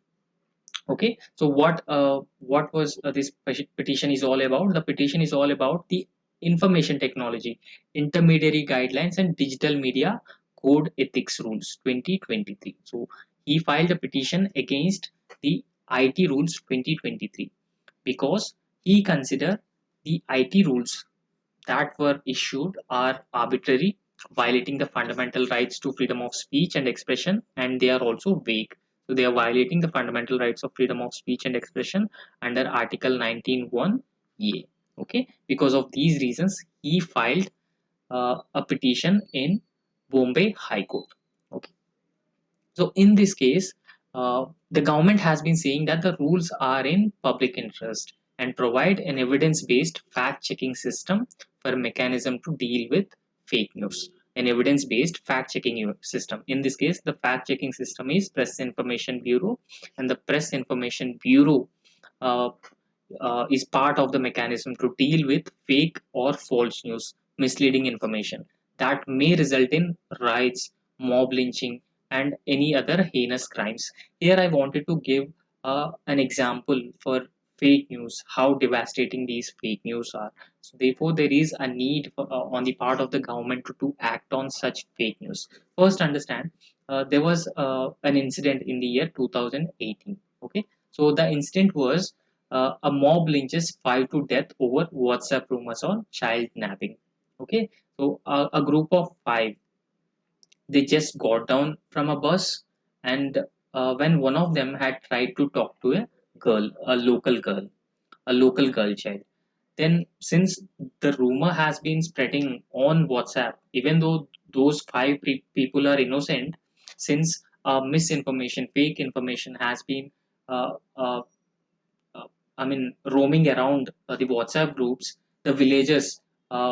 Okay, so what was this petition is all about? The petition is all about the information technology, intermediary guidelines, and digital media code ethics rules 2023. So he filed a petition against the IT rules 2023 because he considered the IT rules that were issued are arbitrary, violating the fundamental rights to freedom of speech and expression, and they are also vague. So they are violating the fundamental rights of freedom of speech and expression under Article 19(1)(a). Okay, because of these reasons, he filed a petition in Bombay High Court. Okay, so in this case, the government has been saying that the rules are in public interest and provide an evidence-based fact-checking system for a mechanism to deal with fake news. An evidence-based fact-checking system. In this case, the fact-checking system is Press Information Bureau, and the Press Information Bureau uh, is part of the mechanism to deal with fake or false news, misleading information that may result in riots, mob lynching, and any other heinous crimes. Here, I wanted to give an example for fake news, how devastating these fake news are. So, therefore, there is a need for, on the part of the government to act on such fake news. First, understand there was an incident in the year 2018. Okay, so the incident was a mob lynches 5 to death over WhatsApp rumors on child napping. Okay, so a group of five, they just got down from a bus, and when one of them had tried to talk to a local girl child, then since the rumor has been spreading on WhatsApp, even though those five people are innocent, since misinformation, fake information has been uh, uh, roaming around the WhatsApp groups, the villagers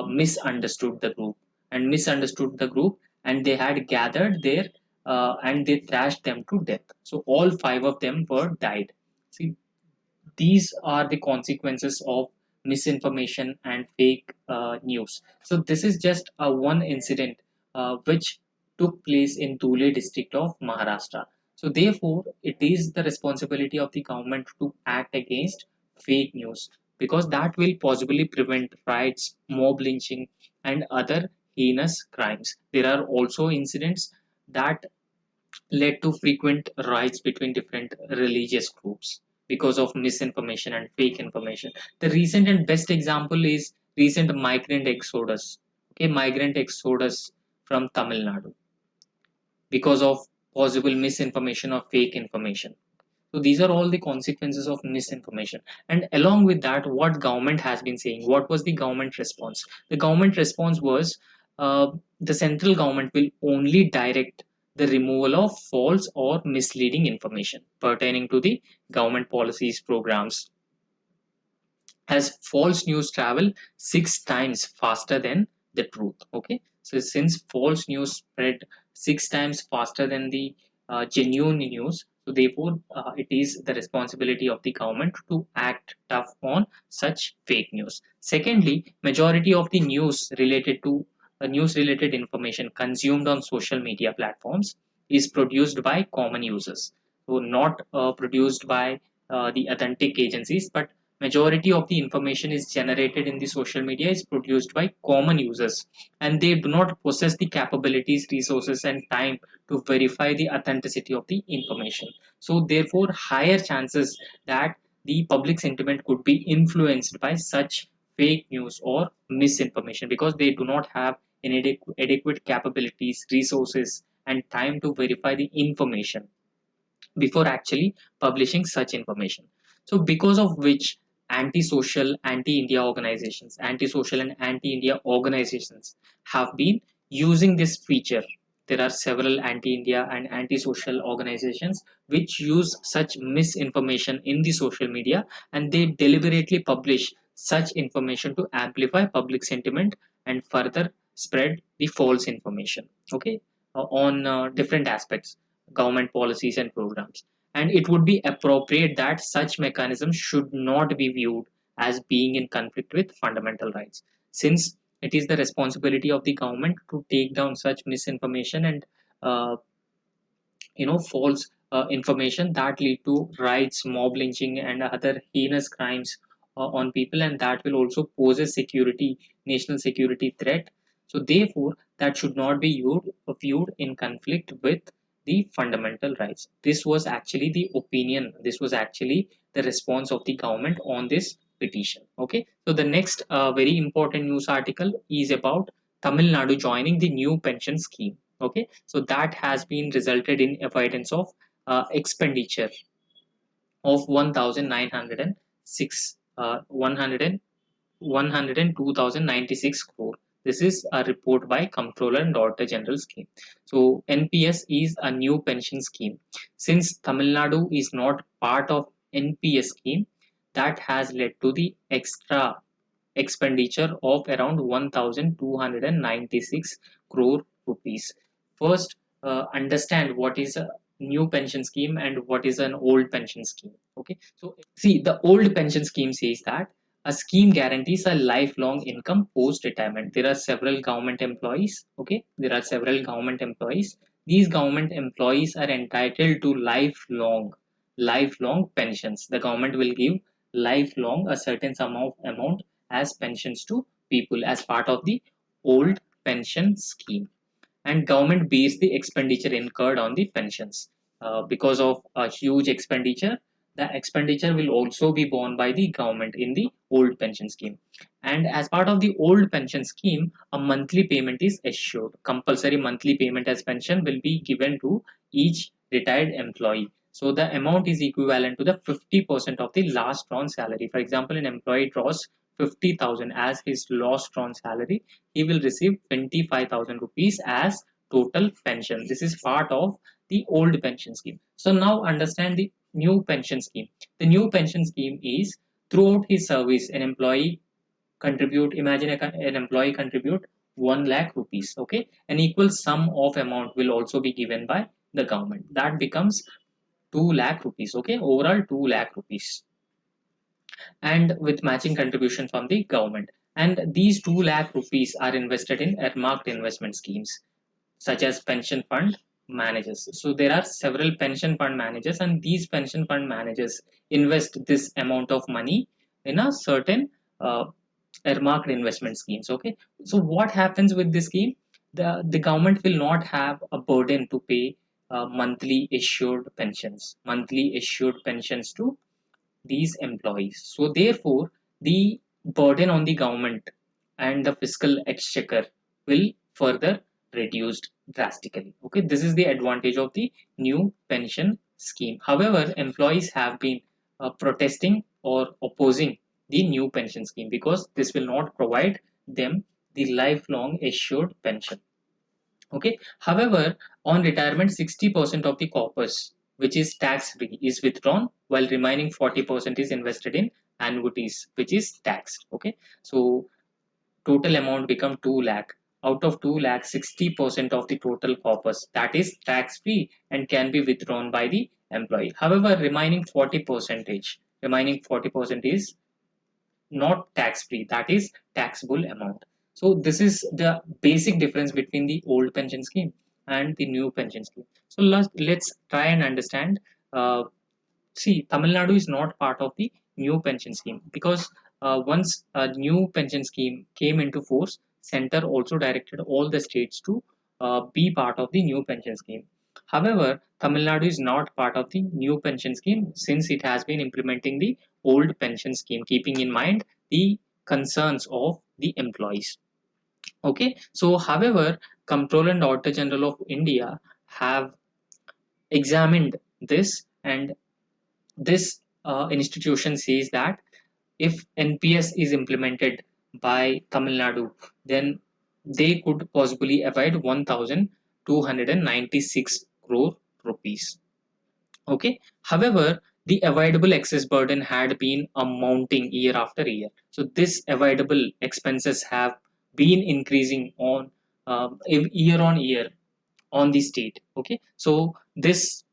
misunderstood the group and they had gathered there and they thrashed them to death. So all five of them were died. See, these are the consequences of misinformation and fake news. So this is just a one incident which took place in Dhule district of Maharashtra. So therefore, it is the responsibility of the government to act against fake news because that will possibly prevent riots, mob lynching, and other heinous crimes. There are also incidents that led to frequent riots between different religious groups because of misinformation and fake information. The recent and best example is recent migrant exodus. Okay, migrant exodus from Tamil Nadu because of possible misinformation or fake information. So these are all the consequences of misinformation. And along with that, what government has been saying, what was the government response? The government response was the central government will only direct the removal of false or misleading information pertaining to the government policies, programs, as false news travel 6 times faster than the truth. Okay, so since false news spread 6 times faster than the genuine news, so therefore it is the responsibility of the government to act tough on such fake news. Secondly, majority of the news related information consumed on social media platforms is produced by common users, so not produced by the authentic agencies, but majority of the information is generated in the social media is produced by common users, and they do not possess the capabilities, resources, and time to verify the authenticity of the information. So therefore, higher chances that the public sentiment could be influenced by such fake news or misinformation, because they do not have adequate capabilities, resources, and time to verify the information before actually publishing such information. So because of which anti-social, anti-India organizations, anti-social and anti-India organizations have been using this feature. There are several anti-India and anti-social organizations which use such misinformation in the social media, and they deliberately publish such information to amplify public sentiment and further spread the false information. Okay, on different aspects, government policies and programs. And it would be appropriate that such mechanisms should not be viewed as being in conflict with fundamental rights, since it is the responsibility of the government to take down such misinformation and uh, false information that lead to riots, mob lynching, and other heinous crimes on people, and that will also pose a national security threat. So therefore, that should not be viewed in conflict with the fundamental rights. This was actually the opinion. This was actually the response of the government on this petition. Okay, so the next very important news article is about Tamil Nadu joining the new pension scheme. Okay, so that has been resulted in avoidance of expenditure of 1906 102,096 crore. This is a report by Comptroller and Auditor General scheme. So NPS is a new pension scheme. Since Tamil Nadu is not part of NPS scheme, that has led to the extra expenditure of around 1,296 crore rupees. First, understand what is a new pension scheme and what is an old pension scheme. Okay, so see, the old pension scheme says that a scheme guarantees a lifelong income post retirement. There are several government employees. Okay, there are several government employees. These government employees are entitled to lifelong pensions. The government will give lifelong a certain sum of amount as pensions to people as part of the old pension scheme, and government bears the expenditure incurred on the pensions. Because of a huge expenditure, the expenditure will also be borne by the government in the old pension scheme. And as part of the old pension scheme, a monthly payment is assured. Compulsory monthly payment as pension will be given to each retired employee. So the amount is equivalent to the 50% of the last drawn salary. For example, an employee draws 50,000 as his last drawn salary, he will receive 25,000 rupees as total pension. This is part of the old pension scheme. So now understand the new pension scheme. The new pension scheme is throughout his service, an employee contribute, imagine an employee contribute 1 lakh rupees. Okay, an equal sum of amount will also be given by the government. That becomes 2 lakh rupees. Okay, overall 2 lakh rupees, and with matching contribution from the government. And these 2 lakh rupees are invested in earmarked investment schemes such as pension fund managers. So there are several pension fund managers, and these pension fund managers invest this amount of money in a certain earmarked investment schemes. Okay, so what happens with this scheme? The government will not have a burden to pay monthly issued pensions to these employees. So therefore, the burden on the government and the fiscal exchequer will further reduced drastically. Okay, this is the advantage of the new pension scheme. However, employees have been protesting or opposing the new pension scheme because this will not provide them the lifelong assured pension. Okay, however, on retirement, 60% of the corpus, which is tax free, is withdrawn, while remaining 40% is invested in annuities, which is taxed. Okay, so total amount become 2 lakh. Out of 2 lakh, 60% of the total corpus, that is tax free and can be withdrawn by the employee. However, remaining 40% is not tax free, that is taxable amount. So this is the basic difference between the old pension scheme and the new pension scheme. So let's try and understand. uh, See, Tamil Nadu is not part of the new pension scheme, because once a new pension scheme came into force, center also directed all the states to be part of the new pension scheme. However, Tamil Nadu is not part of the new pension scheme since it has been implementing the old pension scheme, keeping in mind the concerns of the employees. Okay, so however, Comptroller and Auditor General of India have examined this, and this institution says that if NPS is implemented by Tamil Nadu, then they could possibly avoid 1,296 crore rupees. Okay, however, the avoidable excess burden had been mounting year after year. So this avoidable expenses have been increasing on year on year on the state. Okay, so this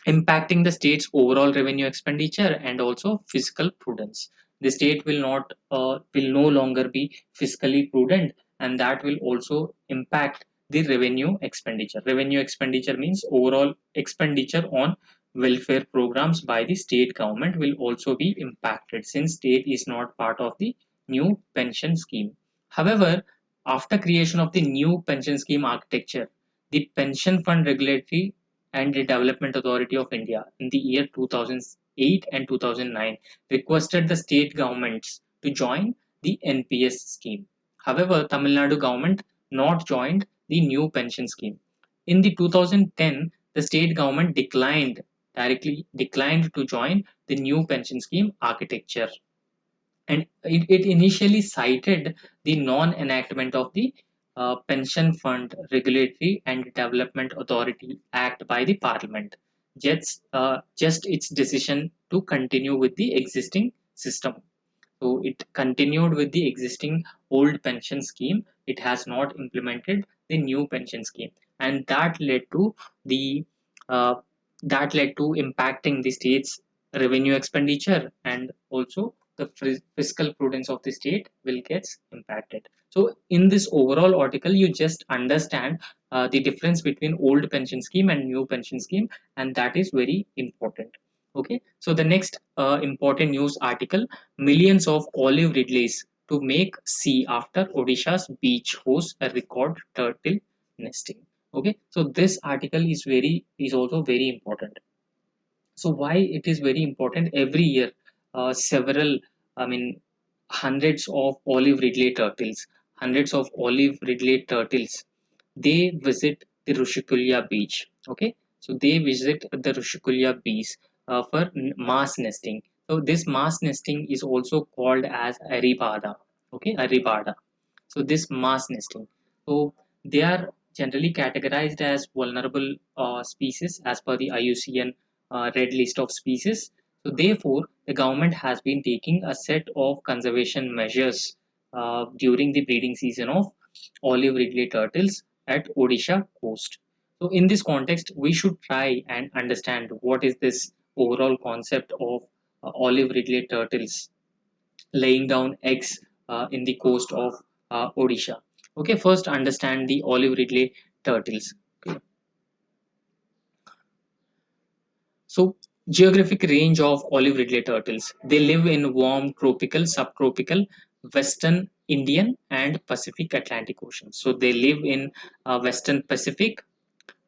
impacting the state's overall revenue expenditure and also fiscal prudence. The state will no longer be fiscally prudent, and that will also impact the revenue expenditure. Revenue expenditure means overall expenditure on welfare programs by the state government will also be impacted since state is not part of the new pension scheme. However, after creation of the new pension scheme architecture, the Pension Fund Regulatory and the Development Authority of India in the year 2008 and 2009 requested the state governments to join the NPS scheme. However, Tamil Nadu government not joined the new pension scheme. In the 2010, the state government declined to join the new pension scheme architecture, and it initially cited the non-enactment of the Pension Fund Regulatory and Development Authority Act by the Parliament, just its decision to continue with the existing system. So it continued with the existing old pension scheme. It has not implemented the new pension scheme, and the uh, that led to impacting the state's revenue expenditure, and also the fiscal prudence of the state will get impacted. So in this overall article, you just understand the difference between old pension scheme and new pension scheme, and that is very important. Okay, so the next important news article: millions of olive ridleys to make sea after Odisha's beach hosts a record turtle nesting. Okay, so this article is also very important. So why it is very important? Every year, several, I mean, hundreds of olive ridley turtles, they visit the Rushikulya beach. Okay, so they visit the Rushikulya beach for mass nesting. So this mass nesting is also called as Aribada. Okay, Aribada. So this mass nesting. So they are generally categorized as vulnerable species as per the IUCN red list of species. So therefore, the government has been taking a set of conservation measures during the breeding season of olive ridley turtles at Odisha coast. So in this context, we should try and understand what is this overall concept of olive ridley turtles laying down eggs in the coast of Odisha. Okay, first understand the olive ridley turtles. Okay. So geographic range of olive ridley turtles. They live in warm tropical, subtropical, western Indian and Pacific Atlantic oceans. So they live in western Pacific,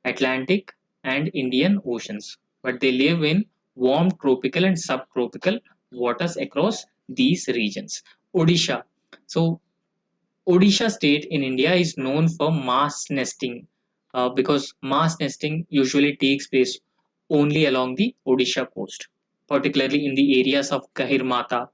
Atlantic and Indian oceans, but they live in warm tropical and subtropical waters across these regions. Odisha. So Odisha state in India is known for mass nesting because mass nesting usually takes place only along the Odisha coast, particularly in the areas of Gahirmata,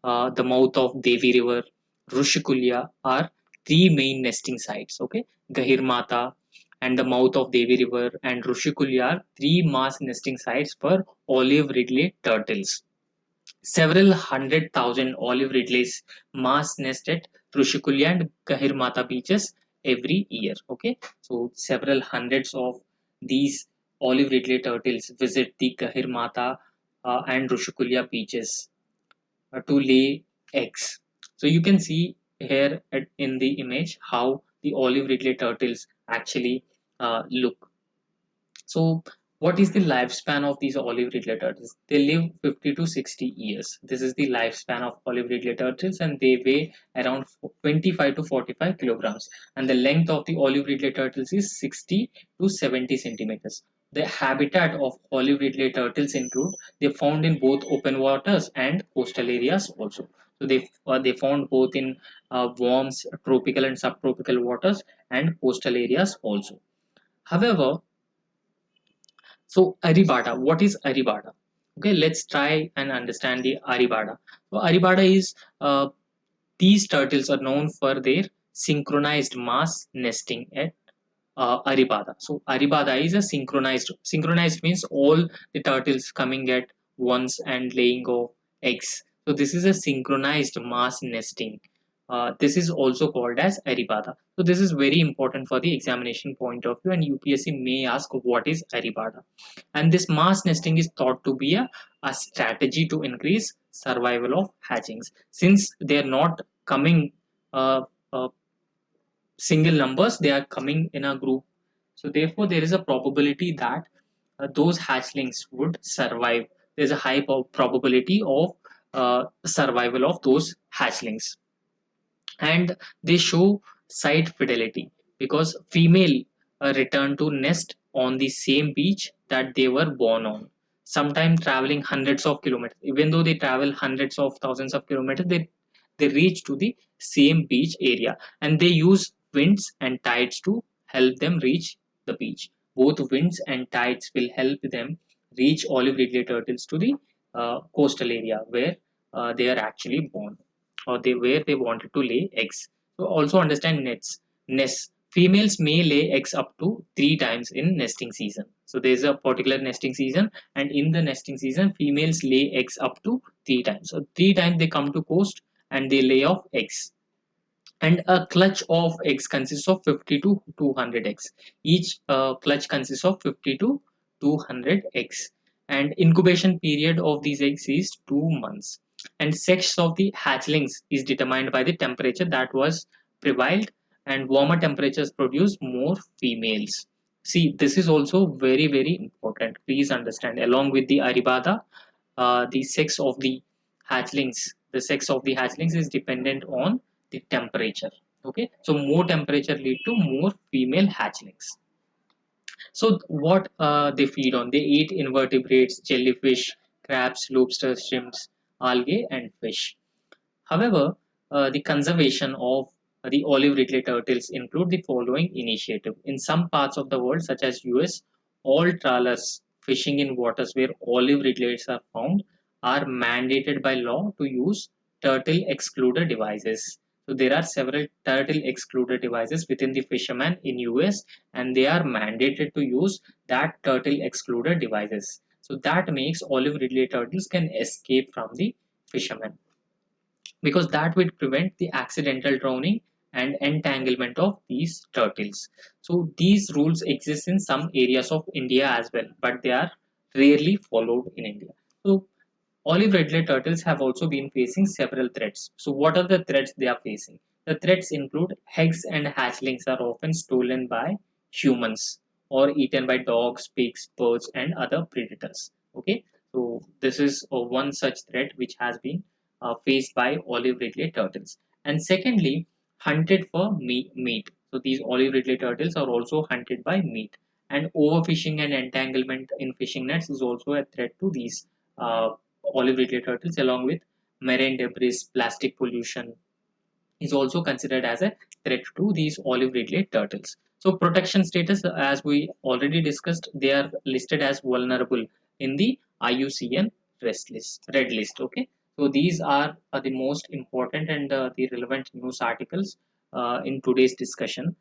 the mouth of Devi River, Rushikulya are three main nesting sites. Okay, Gahirmata and the mouth of Devi River and Rushikulya are three mass nesting sites for olive ridley turtles. Several hundred thousand olive ridleys mass nest at Rushikulya and Gahirmata beaches every year. Okay, so several hundreds of these olive ridley turtles visit the Gahirmata and Rushikulya beaches to lay eggs. So you can see here in the image how the olive ridley turtles actually look. So What is the lifespan of these olive ridley turtles? They live 50 to 60 years. This is the lifespan of olive ridley turtles, and they weigh around 25 to 45 kilograms. And the length of the olive ridley turtles is 60 to 70 centimeters. The habitat of olive ridley turtles include they found in both open waters and coastal areas also. So they found both in warm tropical and subtropical waters and coastal areas also. However, so Aribada, what is Aribada? Okay, let's try and understand the Aribada. So Aribada is these turtles are known for their synchronized mass nesting at Aribada. So Aribada is a synchronized. Synchronized means all the turtles coming at once and laying of eggs. So this is a synchronized mass nesting. This is also called as Aribada. So this is very important for the examination point of view, and UPSC may ask what is Aribada. And this mass nesting is thought to be a strategy to increase survival of hatchings, since they are not coming uh, uh, single numbers, they are coming in a group. So therefore there is a probability that those hatchlings would survive. There's a high probability of survival of those hatchlings. And they show site fidelity because female return to nest on the same beach that they were born on, sometimes traveling hundreds of kilometers. Even though they travel hundreds of thousands of kilometers, they reach to the same beach area, and they use winds and tides to help them reach the beach. Both winds and tides will help them reach olive ridley turtles to the coastal area where they are actually born, or they where they wanted to lay eggs. So also understand nests. Females may lay eggs up to 3 times in nesting season. So there's a particular nesting season, and in the nesting season, females lay eggs up to 3 times. So 3 times they come to coast and they lay off eggs. And a clutch of eggs consists of 50 to 200 eggs. Each clutch consists of 50 to 200 eggs, and incubation period of these eggs is 2 months. And sex of the hatchlings is determined by the temperature that was prevailed, and warmer temperatures produce more females. See, this is also very important. Please understand, along with the aribada, the sex of the hatchlings is dependent on the temperature. Okay, so more temperature lead to more female hatchlings. So what they feed on? They eat invertebrates, jellyfish, crabs, lobsters, shrimps, algae, and fish. However, the conservation of the olive ridley turtles include the following initiative. In some parts of the world, such as US, all trawlers fishing in waters where olive ridleys are found are mandated by law to use turtle excluder devices. So there are several turtle excluder devices within the fishermen in US, and they are mandated to use that turtle excluder devices. So that makes olive ridley turtles can escape from the fishermen, because that would prevent the accidental drowning and entanglement of these turtles. So these rules exist in some areas of India as well, but they are rarely followed in India. So olive ridley turtles have also been facing several threats. So what are the threats they are facing? The threats include eggs and hatchlings are often stolen by humans or eaten by dogs, pigs, birds, and other predators. Okay, so this is one such threat which has been faced by olive ridley turtles. And secondly, hunted for meat. So these olive ridley turtles are also hunted by meat. And overfishing and entanglement in fishing nets is also a threat to these uh, olive ridley turtles, along with marine debris, plastic pollution is also considered as a threat to these olive ridley turtles. So protection status, as we already discussed, they are listed as vulnerable in the IUCN red list. Okay, so these are the most important and the relevant news articles in today's discussion.